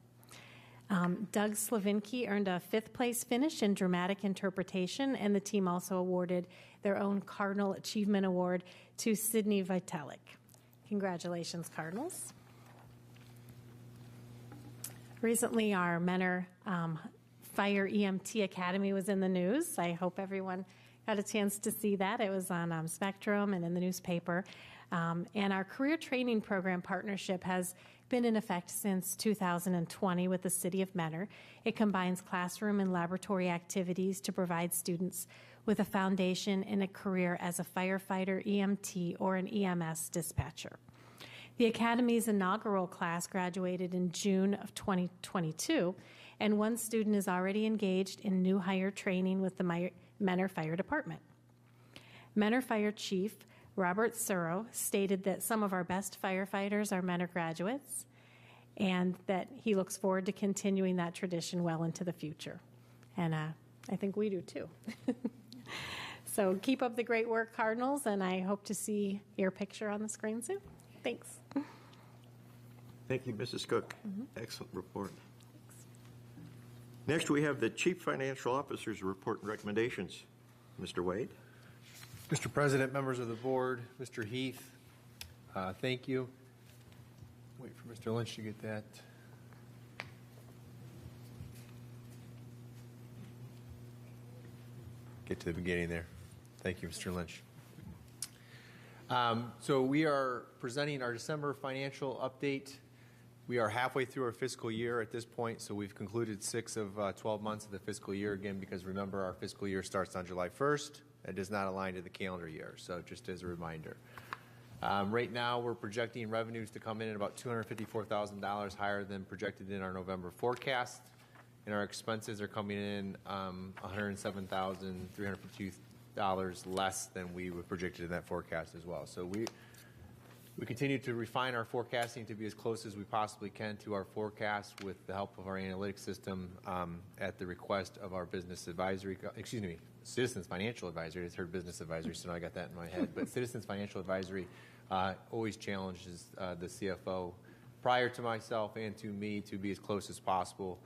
Doug Slavinky earned a 5th place finish in dramatic interpretation, and the team also awarded their own Cardinal Achievement Award to Sydney Vitalik. Congratulations, Cardinals. Recently, our Mentor Fire EMT Academy was in the news. I hope everyone got a chance to see that. It was on Spectrum and in the newspaper. And our career training program partnership has been in effect since 2020 with the City of Mentor. It combines classroom and laboratory activities to provide students with a foundation in a career as a firefighter, EMT, or an EMS dispatcher. The Academy's inaugural class graduated in June of 2022, and one student is already engaged in new hire training with the Mentor Fire Department. Mentor Fire Chief Robert Suro stated that some of our best firefighters are Mentor graduates, and that he looks forward to continuing that tradition well into the future. And I think we do too. So keep up the great work, Cardinals, and I hope to see your picture on the screen soon. Thanks. Thank you, Mrs. Cook. Excellent report. Next, we have the Chief Financial Officer's report and recommendations. Mr. Wade. Mr. President, members of the board, Mr. Heath, thank you. Wait for Mr. Lynch to get that. Get to the beginning there. Thank you, Mr. Lynch. So we are presenting our December financial update. We are halfway through our fiscal year at this point, so we've concluded 6 of 12 months of the fiscal year, again, because remember, our fiscal year starts on July 1st. It does not align to the calendar year, so just as a reminder. Right now, we're projecting revenues to come in at about $254,000 higher than projected in our November forecast, and our expenses are coming in $107,352 less than we were projected in that forecast as well. So We continue to refine our forecasting to be as close as we possibly can to our forecast with the help of our analytics system at the request of our Citizens Financial Advisory. I just heard business advisory, so now I got that in my head. But Citizens Financial Advisory always challenges the CFO prior to myself and to me to be as close as possible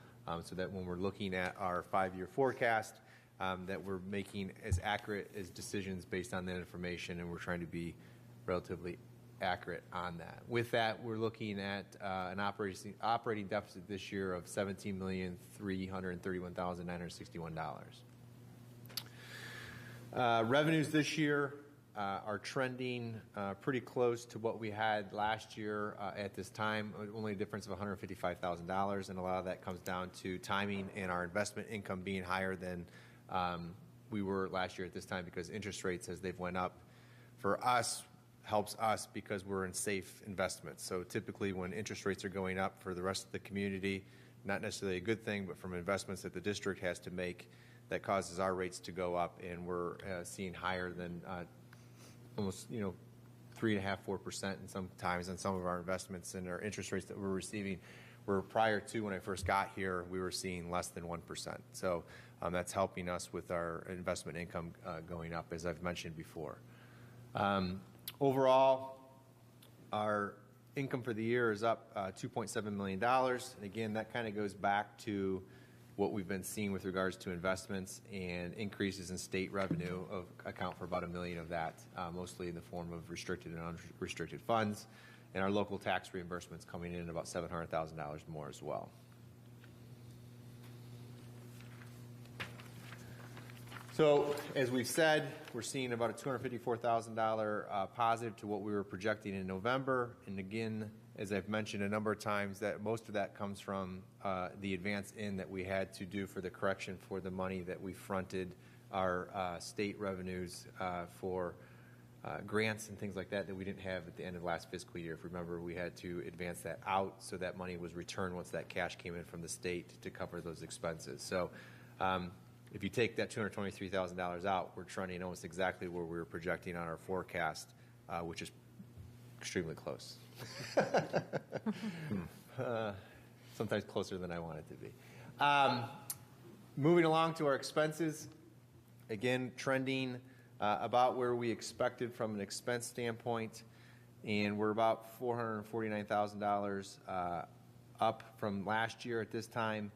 so that when we're looking at our 5-year forecast, that we're making as accurate as decisions based on that information, and we're trying to be relatively accurate on that. With that, we're looking at an operating deficit this year of $17,331,961. Revenues this year are trending pretty close to what we had last year at this time, only a difference of $155,000, and a lot of that comes down to timing and our investment income being higher than we were last year at this time because interest rates, as they've went up, for us, helps us because we're in safe investments. So typically when interest rates are going up for the rest of the community, not necessarily a good thing, but from investments that the district has to make, that causes our rates to go up, and we're seeing higher than almost 3.5%, 4% in sometimes on some of our investments, and our interest rates that we're receiving were prior to when I first got here, we were seeing less than 1%. So that's helping us with our investment income going up, as I've mentioned before. Overall, our income for the year is up $2.7 million. And again, that kind of goes back to what we've been seeing with regards to investments and increases in state revenue account for about $1 million of that, mostly in the form of restricted and unrestricted funds. And our local tax reimbursements coming in about $700,000 more as well. So, as we've said, we're seeing about a $254,000 positive to what we were projecting in November. And again, as I've mentioned a number of times, that most of that comes from the advance in that we had to do for the correction for the money that we fronted our state revenues for grants and things like that that we didn't have at the end of last fiscal year. If you remember, we had to advance that out so that money was returned once that cash came in from the state to cover those expenses. So if you take that $223,000 out, we're trending almost exactly where we were projecting on our forecast, which is extremely close. Sometimes closer than I want it to be. Moving along to our expenses, again, trending about where we expected from an expense standpoint, and we're about $449,000 up from last year at this time.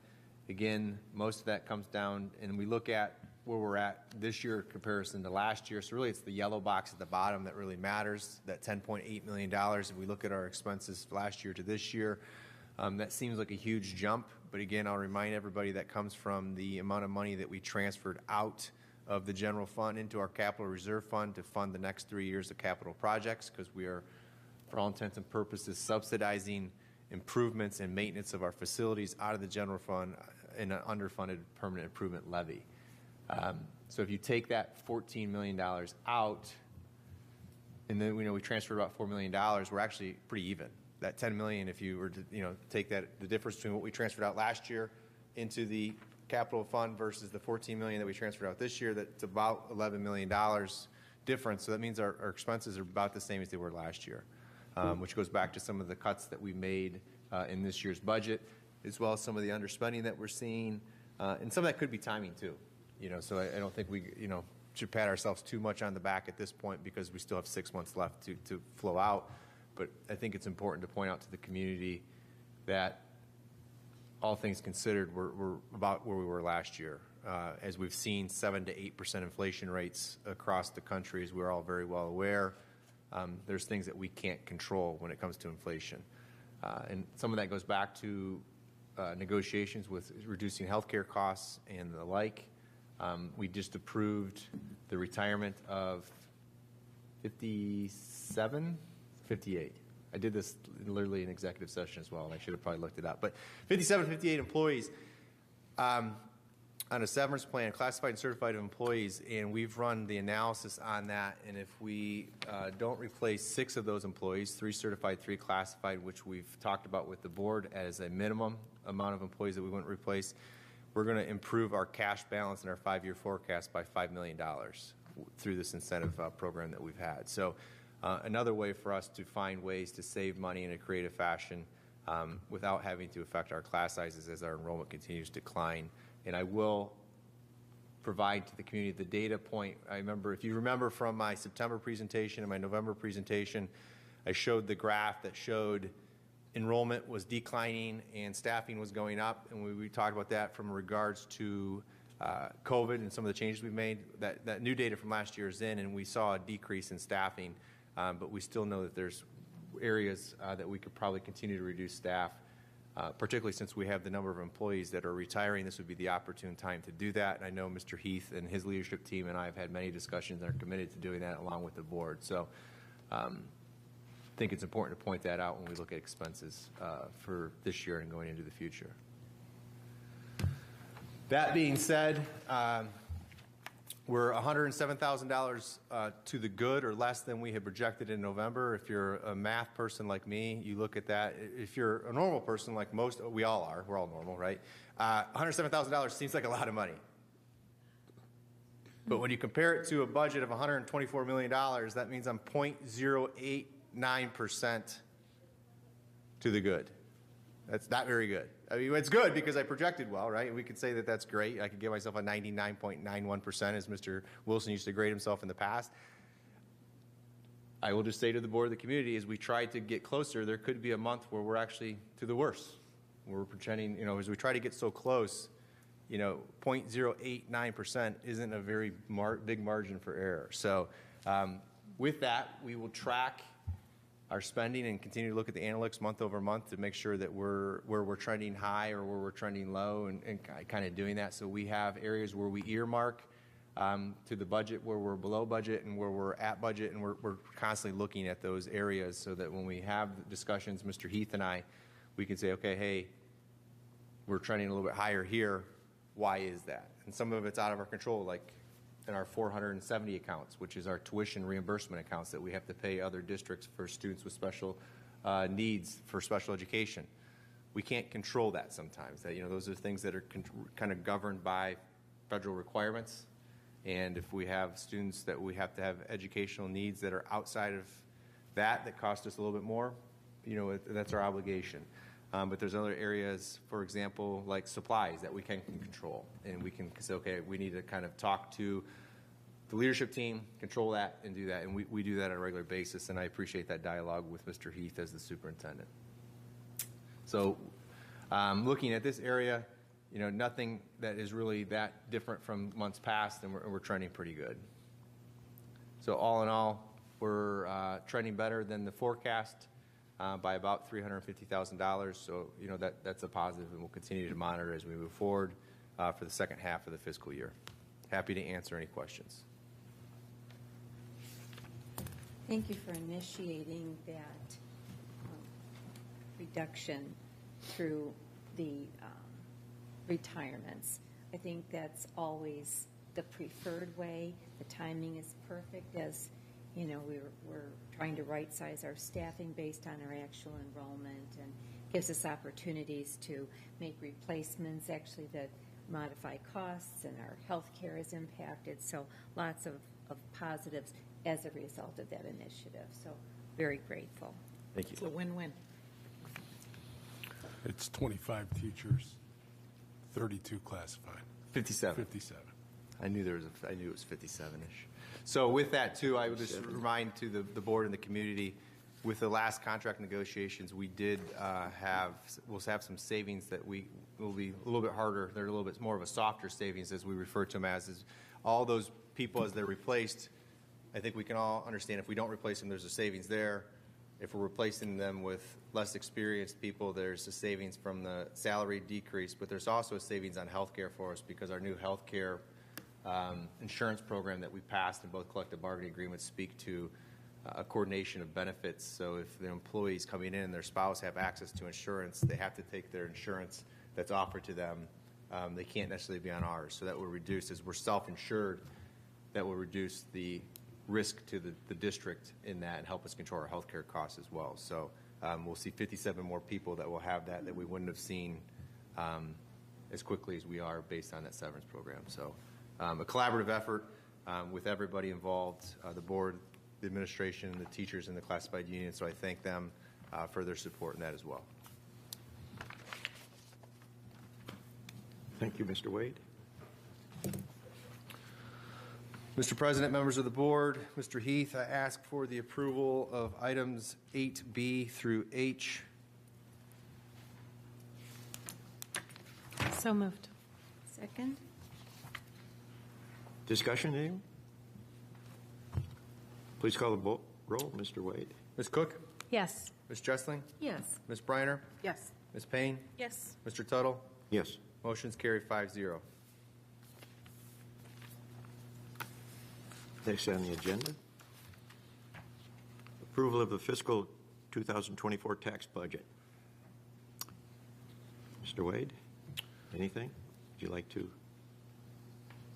Again, most of that comes down, and we look at where we're at this year in comparison to last year. So really, it's the yellow box at the bottom that really matters, that $10.8 million. If we look at our expenses last year to this year, that seems like a huge jump. But again, I'll remind everybody that comes from the amount of money that we transferred out of the general fund into our capital reserve fund to fund the next 3 years of capital projects, because we are, for all intents and purposes, subsidizing improvements and maintenance of our facilities out of the general fund in an underfunded permanent improvement levy. So if you take that $14 million out, and then we transferred about $4 million, we're actually pretty even. That $10 million, if you were to take that, the difference between what we transferred out last year into the capital fund versus the $14 million that we transferred out this year, that's about $11 million difference. So that means our expenses are about the same as they were last year, which goes back to some of the cuts that we made in this year's budget, as well as some of the underspending that we're seeing. And some of that could be timing too. So I don't think we should pat ourselves too much on the back at this point because we still have 6 months left to flow out. But I think it's important to point out to the community that all things considered, we're about where we were last year. As we've seen 7 to 8% inflation rates across the country, as we're all very well aware, there's things that we can't control when it comes to inflation. And some of that goes back to negotiations with reducing healthcare costs and the like. We just approved the retirement of 58. I did this literally in executive session as well, and I should have probably looked it up. But 58 employees on a severance plan, classified and certified employees, and we've run the analysis on that. And if we don't replace 6 of those employees, 3 certified, 3 classified, which we've talked about with the board as a minimum amount of employees that we wouldn't replace, we're going to improve our cash balance in our 5-year forecast by $5 million through this incentive program that we've had. So another way for us to find ways to save money in a creative fashion without having to affect our class sizes as our enrollment continues to decline. And I will provide to the community the data point. If you remember from my September presentation and my November presentation, I showed the graph that showed enrollment was declining and staffing was going up, and we talked about that from regards to COVID and some of the changes we've made. That new data from last year is in, and we saw a decrease in staffing, but we still know that there's areas that we could probably continue to reduce staff, particularly since we have the number of employees that are retiring. This would be the opportune time to do that. And I know Mr. Heath and his leadership team and I have had many discussions and are committed to doing that along with the board. So I think it's important to point that out when we look at expenses for this year and going into the future. That being said, we're $107,000 to the good or less than we had projected in November. If you're a math person like me, you look at that. If you're a normal person like most, we all are, we're all normal, right? $107,000 seems like a lot of money. But when you compare it to a budget of $124 million, that means I'm 0.089% to the good. That's not very good. I mean, it's good because I projected well, right? We could say that that's great. I could give myself a 99.91%, as Mr. Wilson used to grade himself in the past. I will just say to the board of the community, as we try to get closer, there could be a month where we're actually to the worst. We're pretending, as we try to get so close, 0.089% isn't a very big margin for error. So with that, we will track our spending and continue to look at the analytics month over month to make sure that where we're trending high or where we're trending low and kind of doing that. So we have areas where we earmark to the budget where we're below budget and where we're at budget, and we're constantly looking at those areas so that when we have discussions, Mr. Heath and I, we can say, okay, hey, we're trending a little bit higher here. Why is that? And some of it's out of our control, like in our 470 accounts, which is our tuition reimbursement accounts that we have to pay other districts for students with special needs for special education. We can't control that sometimes. Those are things that are kind of governed by federal requirements. And if we have students that we have to have educational needs that are outside of that cost us a little bit more, that's our obligation. But there's other areas, for example, like supplies that we can control. And we can say, okay, we need to kind of talk to the leadership team, control that, and do that. And we do that on a regular basis, and I appreciate that dialogue with Mr. Heath as the superintendent. So looking at this area, nothing that is really that different from months past, and we're trending pretty good. So all in all, we're trending better than the forecast by about $350,000. So, that's a positive, and we'll continue to monitor as we move forward for the second half of the fiscal year. Happy to answer any questions. Thank you for initiating that reduction through the retirements. I think that's always the preferred way. The timing is perfect, as we're trying to right-size our staffing based on our actual enrollment, and gives us opportunities to make replacements actually that modify costs, and our health care is impacted. So lots of positives as a result of that initiative. So very grateful. Thank you. It's a win-win. It's 25 teachers, 32 classified. 57. 57. I knew it was 57-ish. So with that, too, I would just remind to the board and the community, with the last contract negotiations, we did we'll have some savings that will be a little bit harder. They're a little bit more of a softer savings, as we refer to them as all those people as they're replaced. I think we can all understand if we don't replace them, there's a savings there. If we're replacing them with less experienced people, there's a savings from the salary decrease, but there's also a savings on health care for us because our new health care insurance program that we passed in both collective bargaining agreements speak to a coordination of benefits. So if the employees coming in and their spouse have access to insurance, they have to take their insurance that's offered to them. They can't necessarily be on ours. So that will reduce, as we're self-insured, that will reduce the risk to the district in that and help us control our health care costs as well. So we'll see 57 more people that will have that we wouldn't have seen as quickly as we are based on that severance program. So a collaborative effort with everybody involved, the board, the administration and the teachers in the classified union, so I thank them for their support in that as well. Thank you, Mr. Wade. Mr. President, members of the board, Mr. Heath, I ask for the approval of items 8B through H. So moved. Second? Discussion, anyone? Please call the roll, Mr. Wade. Ms. Cook? Yes. Ms. Jessling? Yes. Ms. Briner? Yes. Ms. Payne? Yes. Mr. Tuttle? Yes. Motion's carried 5-0. Next on the agenda, approval of the fiscal 2024 tax budget. Mr. Wade, anything? Would you like to?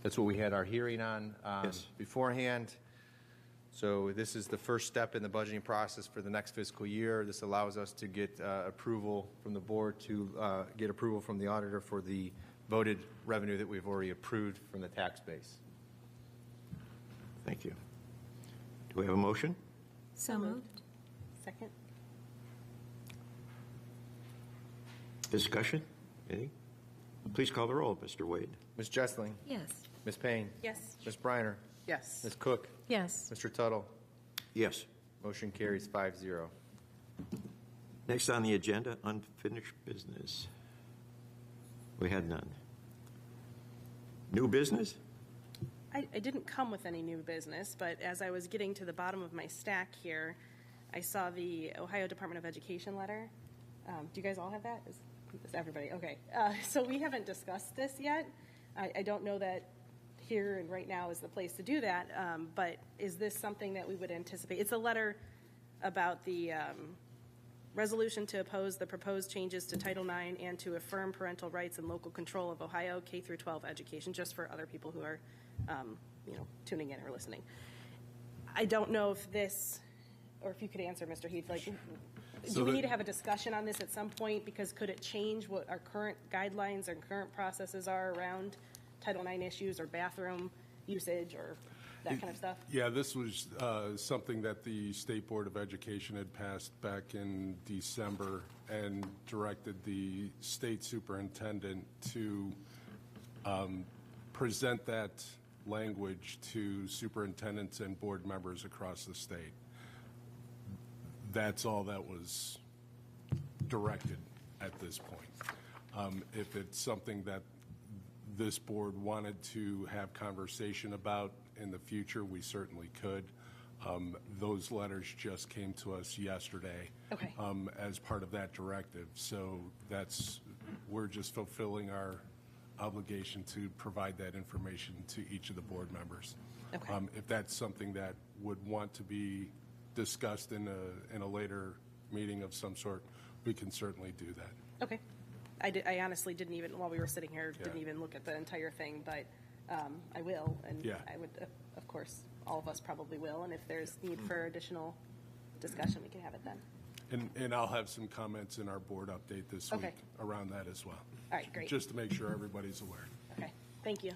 That's what we had our hearing on Yes. beforehand. So this is the first step in the budgeting process for the next fiscal year. This allows us to get approval from the board to get approval from the auditor for the voted revenue that we've already approved from the tax base. Thank you. Do we have a motion? So moved. Second? Discussion? Any? Please call the roll, Mr. Wade. Ms. Jessling? Yes. Ms. Payne? Yes. Ms. Briner? Yes. Ms. Cook? Yes. Mr. Tuttle? Yes. Motion carries 5-0. Next on the agenda, unfinished business. We had none. New business? I didn't come with any new business, but as I was getting to the bottom of my stack here, I saw the Ohio Department of Education letter. Do you guys all have that? Is everybody? Okay. So we haven't discussed this yet. I don't know that here and right now is the place to do that, but is this something that we would anticipate? It's a letter about the resolution to oppose the proposed changes to Title IX and to affirm parental rights and local control of Ohio K through 12 education, just for other people who are tuning in or listening. I don't know if this, or if you could answer, Mr. Heath, like, do we need to have a discussion on this at some point? Because could it change what our current guidelines and current processes are around Title IX issues or bathroom usage or that kind of stuff? Yeah, this was something that the State Board of Education had passed back in December and directed the state superintendent to present that language to superintendents and board members across the state. That's all that was directed at this point. If it's something that this board wanted to have conversation about in the future, we certainly could. Those letters just came to us yesterday as part of that directive. So we're just fulfilling our obligation to provide that information to each of the board members. If that's something that would want to be discussed in a later meeting of some sort, we can certainly do that. Okay. I honestly didn't even, while we were sitting here, didn't even look at the entire thing, but I will, and I would, of course, all of us probably will, and if there's need for additional discussion, we can have it then. And I'll have some comments in our board update this week around that as well. All right, great. Just to make sure everybody's aware. Okay, thank you.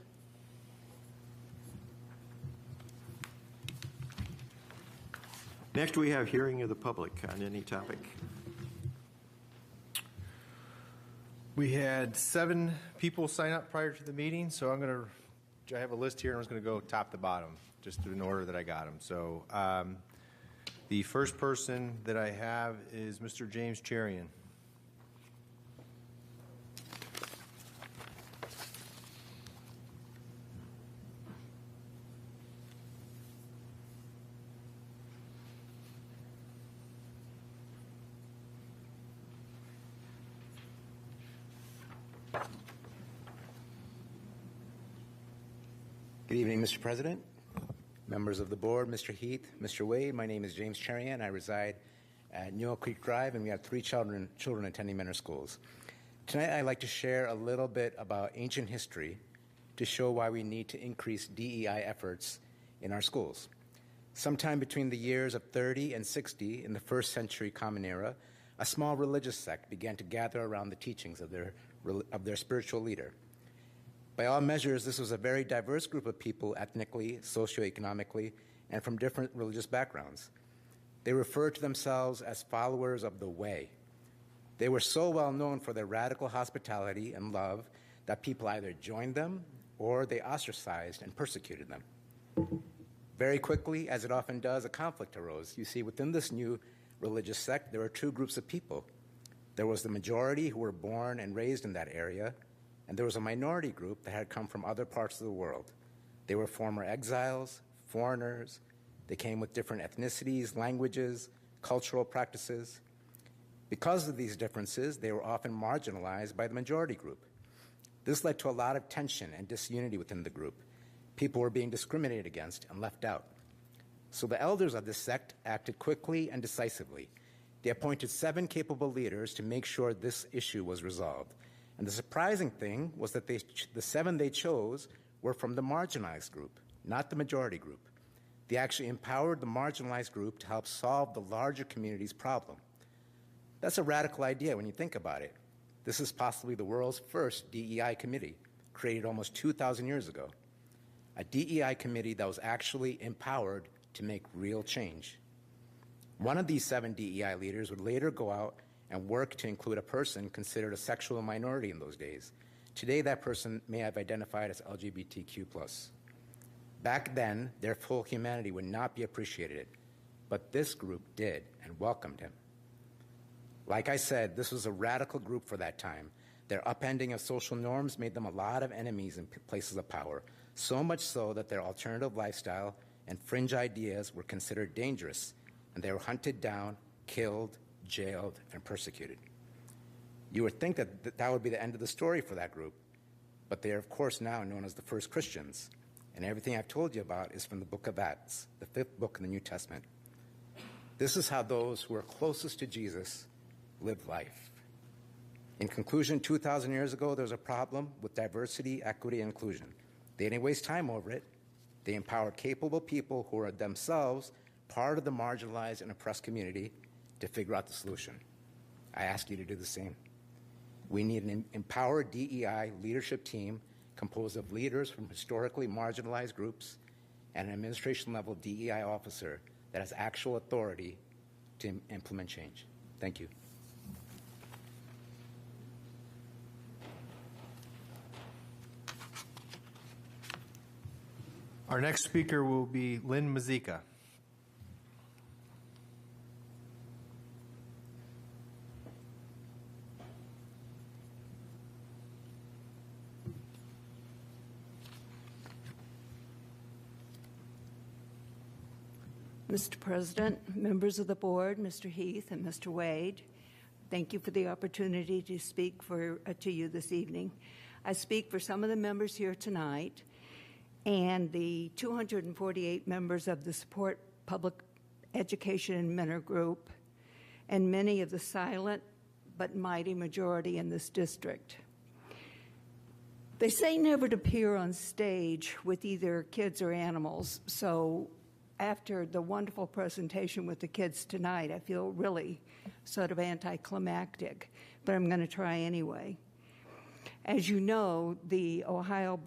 Next, we have hearing of the public on any topic. We had 7 people sign up prior to the meeting, so I have a list here, and I'm just going to go top to bottom, just in order that I got them. So the first person that I have is Mr. James Cherian. Good evening, Mr. President, members of the board, Mr. Heath, Mr. Wade. My name is James Cherian. I reside at Newell Creek Drive, and we have 3 children attending Mentor schools. Tonight, I'd like to share a little bit about ancient history to show why we need to increase DEI efforts in our schools. Sometime between the years of 30 and 60 in the first century Common Era, a small religious sect began to gather around the teachings of their spiritual leader. By all measures, this was a very diverse group of people ethnically, socioeconomically, and from different religious backgrounds. They referred to themselves as followers of the Way. They were so well known for their radical hospitality and love that people either joined them or they ostracized and persecuted them. Very quickly, as it often does, a conflict arose. You see, within this new religious sect, there were two groups of people. There was the majority who were born and raised in that area, and there was a minority group that had come from other parts of the world. They were former exiles, foreigners. They came with different ethnicities, languages, cultural practices. Because of these differences, they were often marginalized by the majority group. This led to a lot of tension and disunity within the group. People were being discriminated against and left out. So the elders of this sect acted quickly and decisively. They appointed 7 capable leaders to make sure this issue was resolved. And the surprising thing was that the 7 they chose were from the marginalized group, not the majority group. They actually empowered the marginalized group to help solve the larger community's problem. That's a radical idea when you think about it. This is possibly the world's first DEI committee, created almost 2,000 years ago. A DEI committee that was actually empowered to make real change. One of these 7 DEI leaders would later go out and work to include a person considered a sexual minority in those days. Today, that person may have identified as LGBTQ+. Back then, their full humanity would not be appreciated, but this group did and welcomed him. Like I said, this was a radical group for that time. Their upending of social norms made them a lot of enemies in places of power, so much so that their alternative lifestyle and fringe ideas were considered dangerous, and they were hunted down, killed, jailed, and persecuted. You would think that that would be the end of the story for that group, but they are, of course, now known as the first Christians, and everything I've told you about is from the book of Acts, the 5th book in the New Testament. This is how those who are closest to Jesus live life. In conclusion, 2,000 years ago, there was a problem with diversity, equity, and inclusion. They didn't waste time over it. They empowered capable people who are themselves part of the marginalized and oppressed community to figure out the solution. I ask you to do the same. We need an empowered DEI leadership team composed of leaders from historically marginalized groups and an administration-level DEI officer that has actual authority to implement change. Thank you. Our next speaker will be Lynn Mazika. Mr. President, members of the board, Mr. Heath and Mr. Wade, thank you for the opportunity to speak to you this evening. I speak for some of the members here tonight and the 248 members of the Support Public Education and Mentor Group and many of the silent but mighty majority in this district. They say never to appear on stage with either kids or animals, so after the wonderful presentation with the kids tonight, I feel really sort of anticlimactic, but I'm going to try anyway. As you know, the Ohio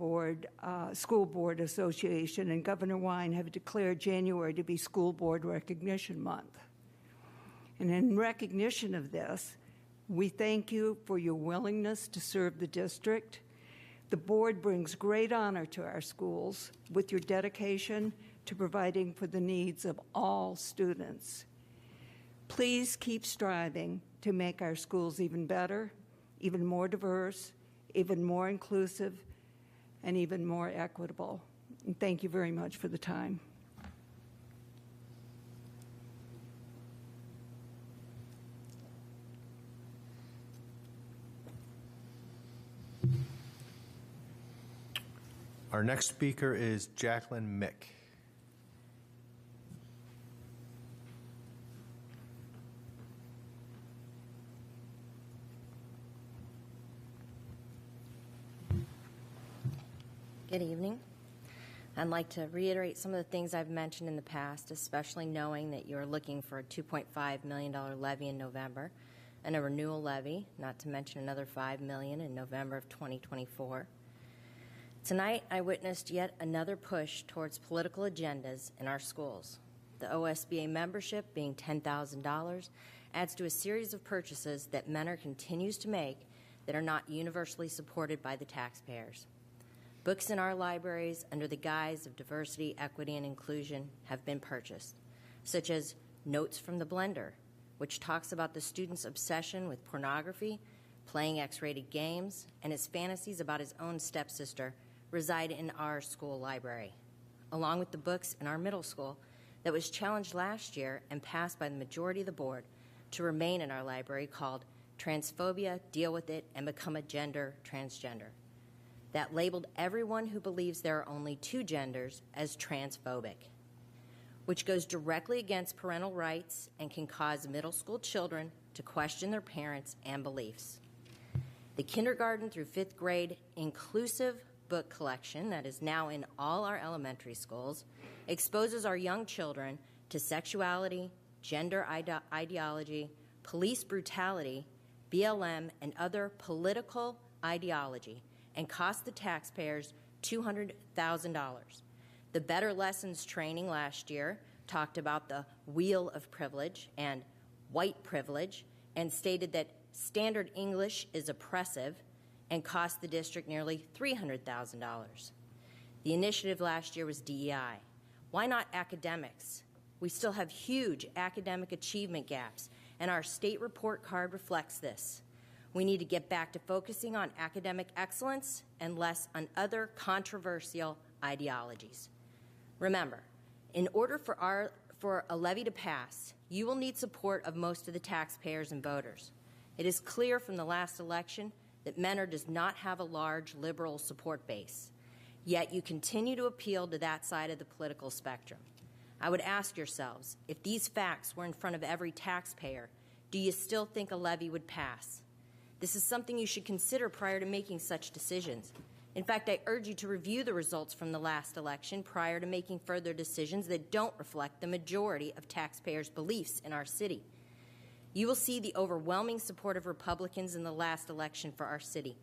School Board Association and Governor Wine have declared January to be School Board Recognition Month. And in recognition of this, we thank you for your willingness to serve the district. The board brings great honor to our schools with your dedication to providing for the needs of all students. Please keep striving to make our schools even better, even more diverse, even more inclusive, and even more equitable. And thank you very much for the time. Our next speaker is Jacqueline Mick. Good evening. I'd like to reiterate some of the things I've mentioned in the past, especially knowing that you're looking for a $2.5 million levy in November and a renewal levy, not to mention another $5 million in November of 2024. Tonight, I witnessed yet another push towards political agendas in our schools. The OSBA membership, being $10,000, adds to a series of purchases that Mentor continues to make that are not universally supported by the taxpayers. Books in our libraries, under the guise of diversity, equity, and inclusion, have been purchased, such as Notes from the Blender, which talks about the student's obsession with pornography, playing X-rated games, and his fantasies about his own stepsister reside in our school library, along with the books in our middle school that was challenged last year and passed by the majority of the board to remain in our library, called Transphobia, Deal with It, and Become a Gender Transgender, that labeled everyone who believes there are only two genders as transphobic, which goes directly against parental rights and can cause middle school children to question their parents and beliefs. The kindergarten through 5th grade inclusive book collection that is now in all our elementary schools exposes our young children to sexuality, gender ideology, police brutality, BLM, and other political ideology, and cost the taxpayers $200,000. The Better Lessons training last year talked about the wheel of privilege and white privilege, and stated that standard English is oppressive and cost the district nearly $300,000. The initiative last year was DEI. Why not academics? We still have huge academic achievement gaps, and our state report card reflects this. We need to get back to focusing on academic excellence and less on other controversial ideologies. Remember, in order for a levy to pass, you will need support of most of the taxpayers and voters. It is clear from the last election that Mentor does not have a large liberal support base, yet you continue to appeal to that side of the political spectrum. I would ask yourselves, if these facts were in front of every taxpayer, do you still think a levy would pass? This is something you should consider prior to making such decisions. In fact, I urge you to review the results from the last election prior to making further decisions that don't reflect the majority of taxpayers' beliefs in our city. You will see the overwhelming support of Republicans in the last election for our city.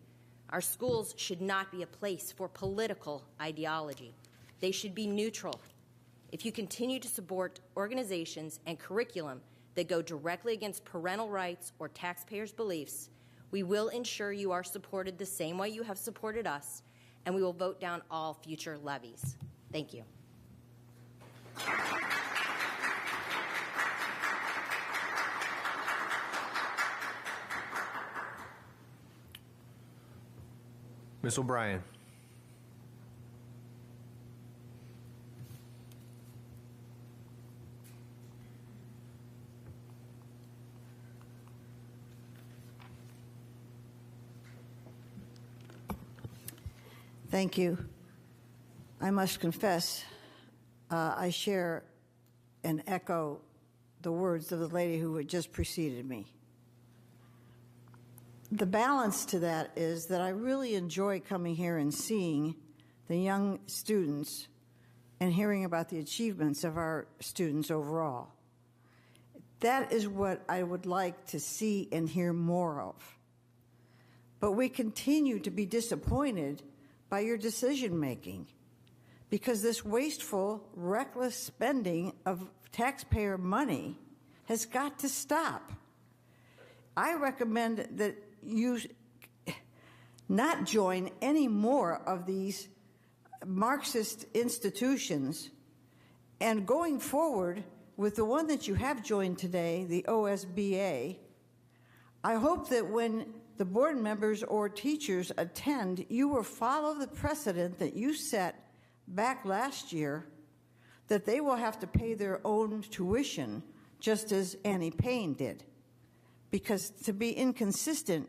Our schools should not be a place for political ideology. They should be neutral. If you continue to support organizations and curriculum that go directly against parental rights or taxpayers' beliefs, we will ensure you are supported the same way you have supported us, and we will vote down all future levies. Thank you. Ms. O'Brien. Thank you. I must confess, I share and echo the words of the lady who had just preceded me. The balance to that is that I really enjoy coming here and seeing the young students and hearing about the achievements of our students overall. That is what I would like to see and hear more of. But we continue to be disappointed by your decision-making, because this wasteful, reckless spending of taxpayer money has got to stop. I recommend that you not join any more of these Marxist institutions, and going forward with the one that you have joined today, the OSBA, I hope that when the board members or teachers attend, you will follow the precedent that you set back last year, that they will have to pay their own tuition, just as Annie Payne did. Because to be inconsistent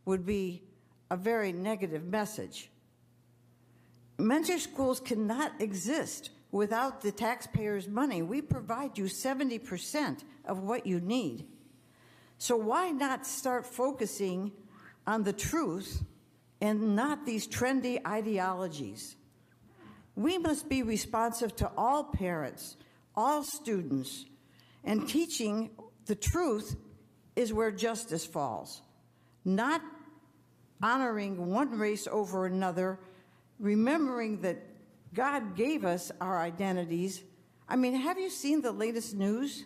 would be a very negative message. Mentor schools cannot exist without the taxpayers' money. We provide you 70% of what you need. So why not start focusing on the truth and not these trendy ideologies? We must be responsive to all parents, all students, and teaching the truth is where justice falls. Not honoring one race over another remembering that God gave us our identities. I mean, have you seen the latest news?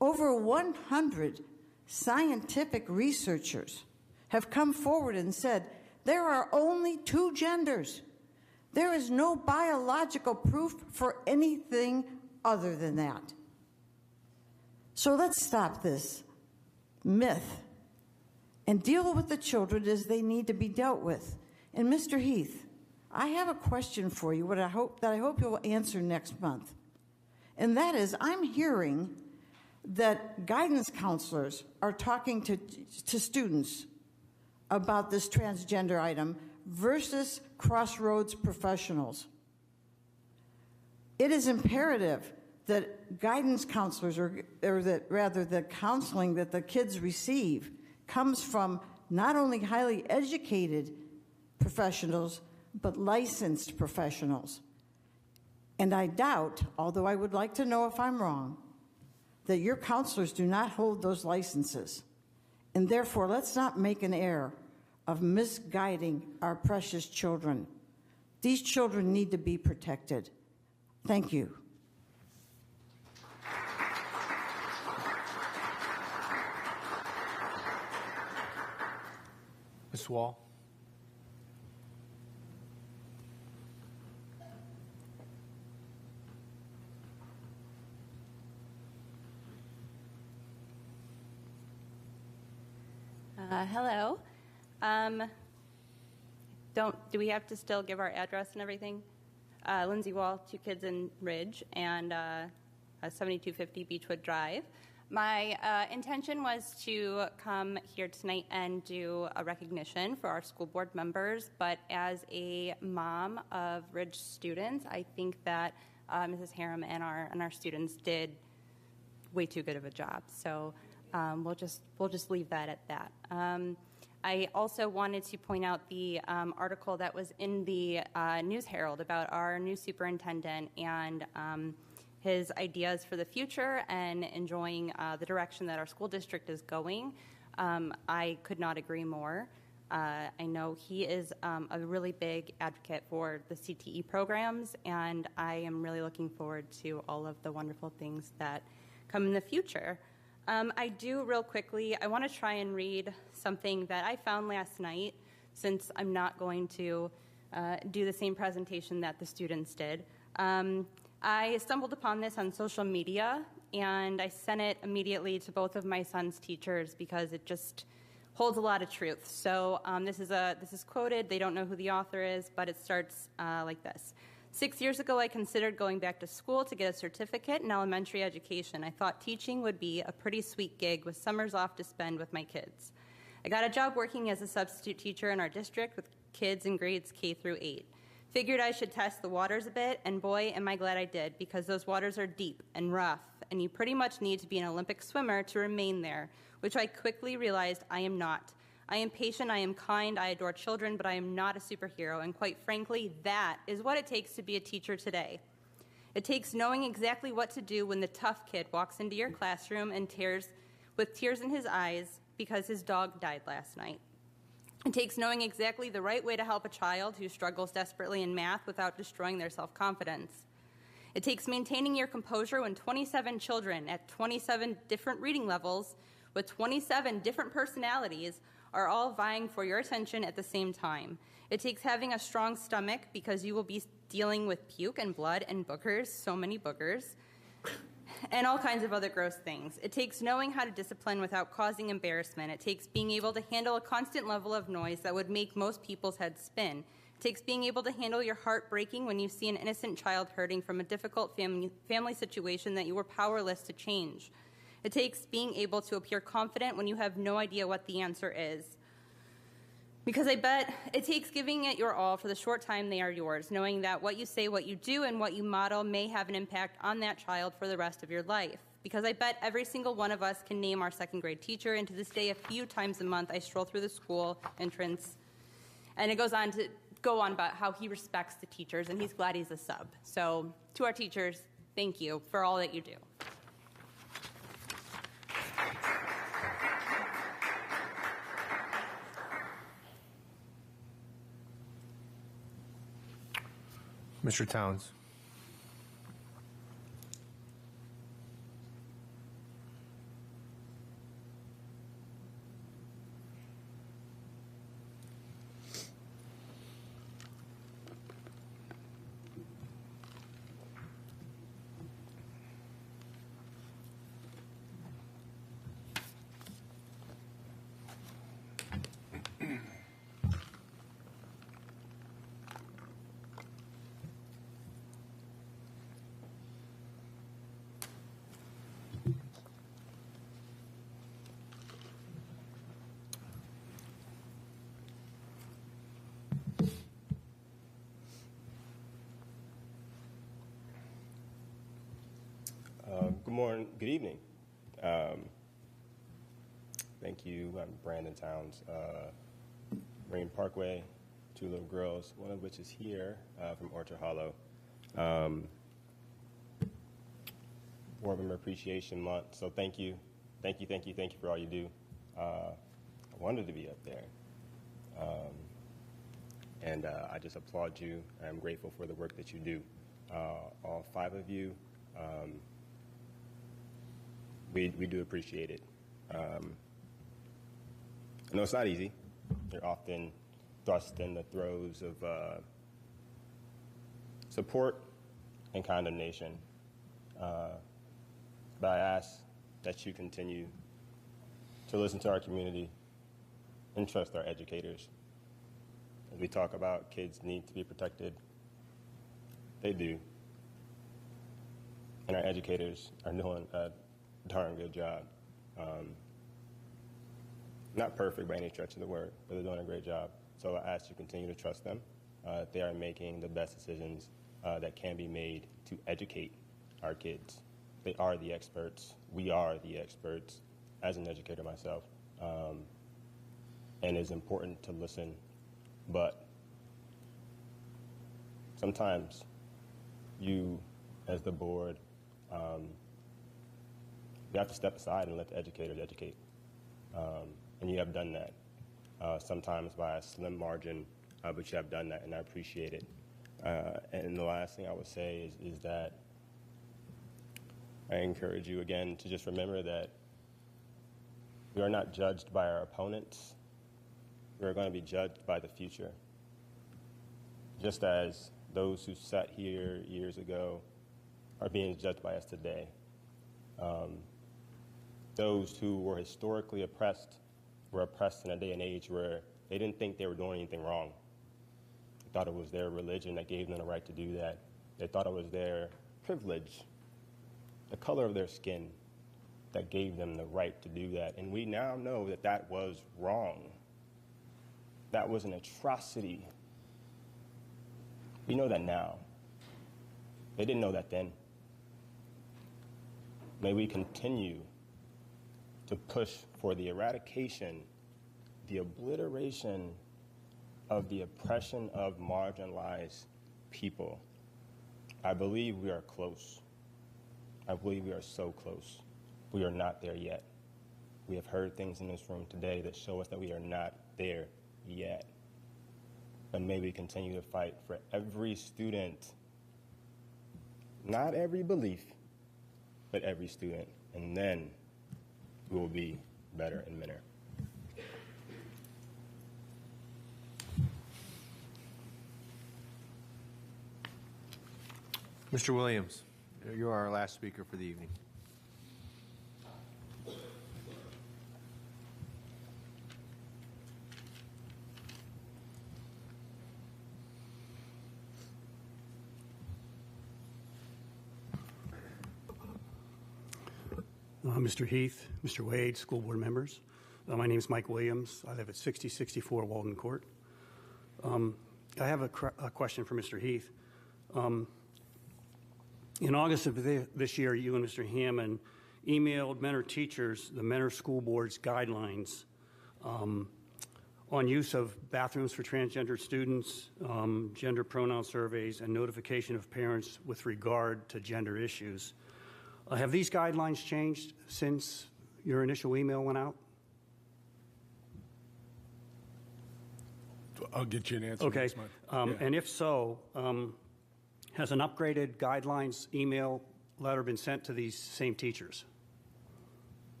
Over 100 scientific researchers have come forward and said there are only two genders. There is no biological proof for anything other than that. So let's stop this myth and deal with the children as they need to be dealt with. And Mr. Heath, I have a question for you, that I hope you'll answer next month. And that is, I'm hearing that guidance counselors are talking to students about this transgender item versus Crossroads professionals. It is imperative that guidance counselors, or that rather the counseling that the kids receive, comes from not only highly educated professionals, but licensed professionals. And I doubt, although I would like to know if I'm wrong, that your counselors do not hold those licenses. And therefore, let's not make an error of misguiding our precious children. These children need to be protected. Thank you. Ms. Wall. Hello. Do we have to still give our address and everything? Lindsay Wall, 2 kids in Ridge, and 7250 Beechwood Drive. My intention was to come here tonight and do a recognition for our school board members, but as a mom of Ridge students, I think that Mrs. Harum and our students did way too good of a job. So we'll just leave that at that. I also wanted to point out the article that was in the News Herald about our new superintendent and his ideas for the future and enjoying the direction that our school district is going. I could not agree more. I know he is a really big advocate for the CTE programs, and I am really looking forward to all of the wonderful things that come in the future. I do, real quickly, I want to try and read something that I found last night, since I'm not going to do the same presentation that the students did. I stumbled upon this on social media, and I sent it immediately to both of my son's teachers because it just holds a lot of truth. So this is quoted. They don't know who the author is, but it starts like this. 6 years ago, I considered going back to school to get a certificate in elementary education. I thought teaching would be a pretty sweet gig with summers off to spend with my kids. I got a job working as a substitute teacher in our district with kids in grades K through 8. Figured I should test the waters a bit, and boy, am I glad I did, because those waters are deep and rough, and you pretty much need to be an Olympic swimmer to remain there, which I quickly realized I am not. I am patient, I am kind, I adore children, but I am not a superhero, and quite frankly, that is what it takes to be a teacher today. It takes knowing exactly what to do when the tough kid walks into your classroom and with tears in his eyes because his dog died last night. It takes knowing exactly the right way to help a child who struggles desperately in math without destroying their self-confidence. It takes maintaining your composure when 27 children at 27 different reading levels with 27 different personalities are all vying for your attention at the same time. It takes having a strong stomach because you will be dealing with puke and blood and boogers, so many boogers, and all kinds of other gross things. It takes knowing how to discipline without causing embarrassment. It takes being able to handle a constant level of noise that would make most people's heads spin. It takes being able to handle your heart breaking when you see an innocent child hurting from a difficult family situation that you were powerless to change. It takes being able to appear confident when you have no idea what the answer is. Because I bet it takes giving it your all for the short time they are yours, knowing that what you say, what you do, and what you model may have an impact on that child for the rest of your life. Because I bet every single one of us can name our second grade teacher, and to this day, a few times a month, I stroll through the school entrance, and it goes on to go on about how he respects the teachers, and he's glad he's a sub. So to our teachers, thank you for all that you do. Mr. Towns. Good morning, good evening. Thank you. I'm Brandon Towns, Marine Parkway, two little girls, one of which is here from Orchard Hollow. Board Member Appreciation Month, so thank you for all you do. I wanted to be up there. And I just applaud you. I'm grateful for the work that you do. All 5 of you, we do appreciate it. I know it's not easy. You're often thrust in the throes of support and condemnation. But I ask that you continue to listen to our community and trust our educators. As we talk about kids need to be protected, they do. And our educators are doing a darn good job. Not perfect by any stretch of the word, but they're doing a great job. So I ask you to continue to trust them. They are making the best decisions that can be made to educate our kids. They are the experts. We are the experts, as an educator myself. And it's important to listen, but sometimes you, as the board, you have to step aside and let the educators educate. And you have done that, sometimes by a slim margin, but you have done that, and I appreciate it. And the last thing I would say is that I encourage you again to just remember that we are not judged by our opponents. We are going to be judged by the future. Just as those who sat here years ago are being judged by us today. Those who were historically oppressed were oppressed in a day and age where they didn't think they were doing anything wrong. They thought it was their religion that gave them the right to do that. They thought it was their privilege, the color of their skin, that gave them the right to do that. And we now know that that was wrong. That was an atrocity. We know that now. They didn't know that then. May we continue to push for the eradication, the obliteration of the oppression of marginalized people. I believe we are close. I believe we are so close. We are not there yet. We have heard things in this room today that show us that we are not there yet. And may we continue to fight for every student, not every belief, but every student. And then we will be better and better. Mr. Williams, you are our last speaker for the evening. Mr. Heath, Mr. Wade, school board members. My name is Mike Williams. I live at 6064 Walden Court. I have a question for Mr. Heath. In August of this year, you and Mr. Hammond emailed Mentor teachers the Mentor School Board's guidelines on use of bathrooms for transgender students, gender pronoun surveys, and notification of parents with regard to gender issues. Have these guidelines changed since your initial email went out? I'll get you an answer. Okay. next month. And if so, Has an upgraded guidelines email letter been sent to these same teachers?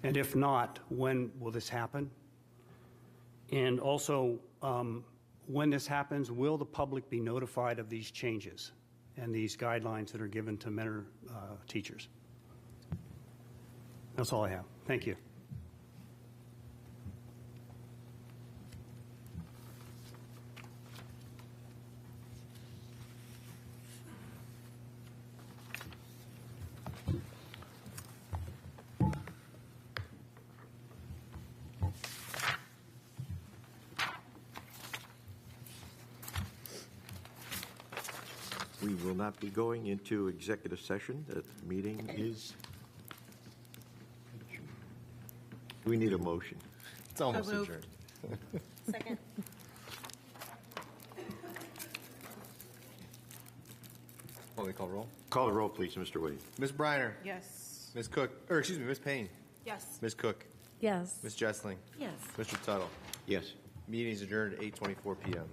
And if not, when will this happen? And also, when this happens, will the public be notified of these changes and these guidelines that are given to Mentor teachers? That's all I have. Thank you. We will not be going into executive session. The meeting is... We need a motion. It's almost So moved. adjourned. Second. Want me to call roll? Call the roll, please, Mr. Wade. Ms. Briner. Yes. Ms. Cook, or excuse me, Ms. Payne. Yes. Ms. Cook. Yes. Ms. Jessling. Yes. Mr. Tuttle. Yes. Meeting is adjourned at 8:24 p.m.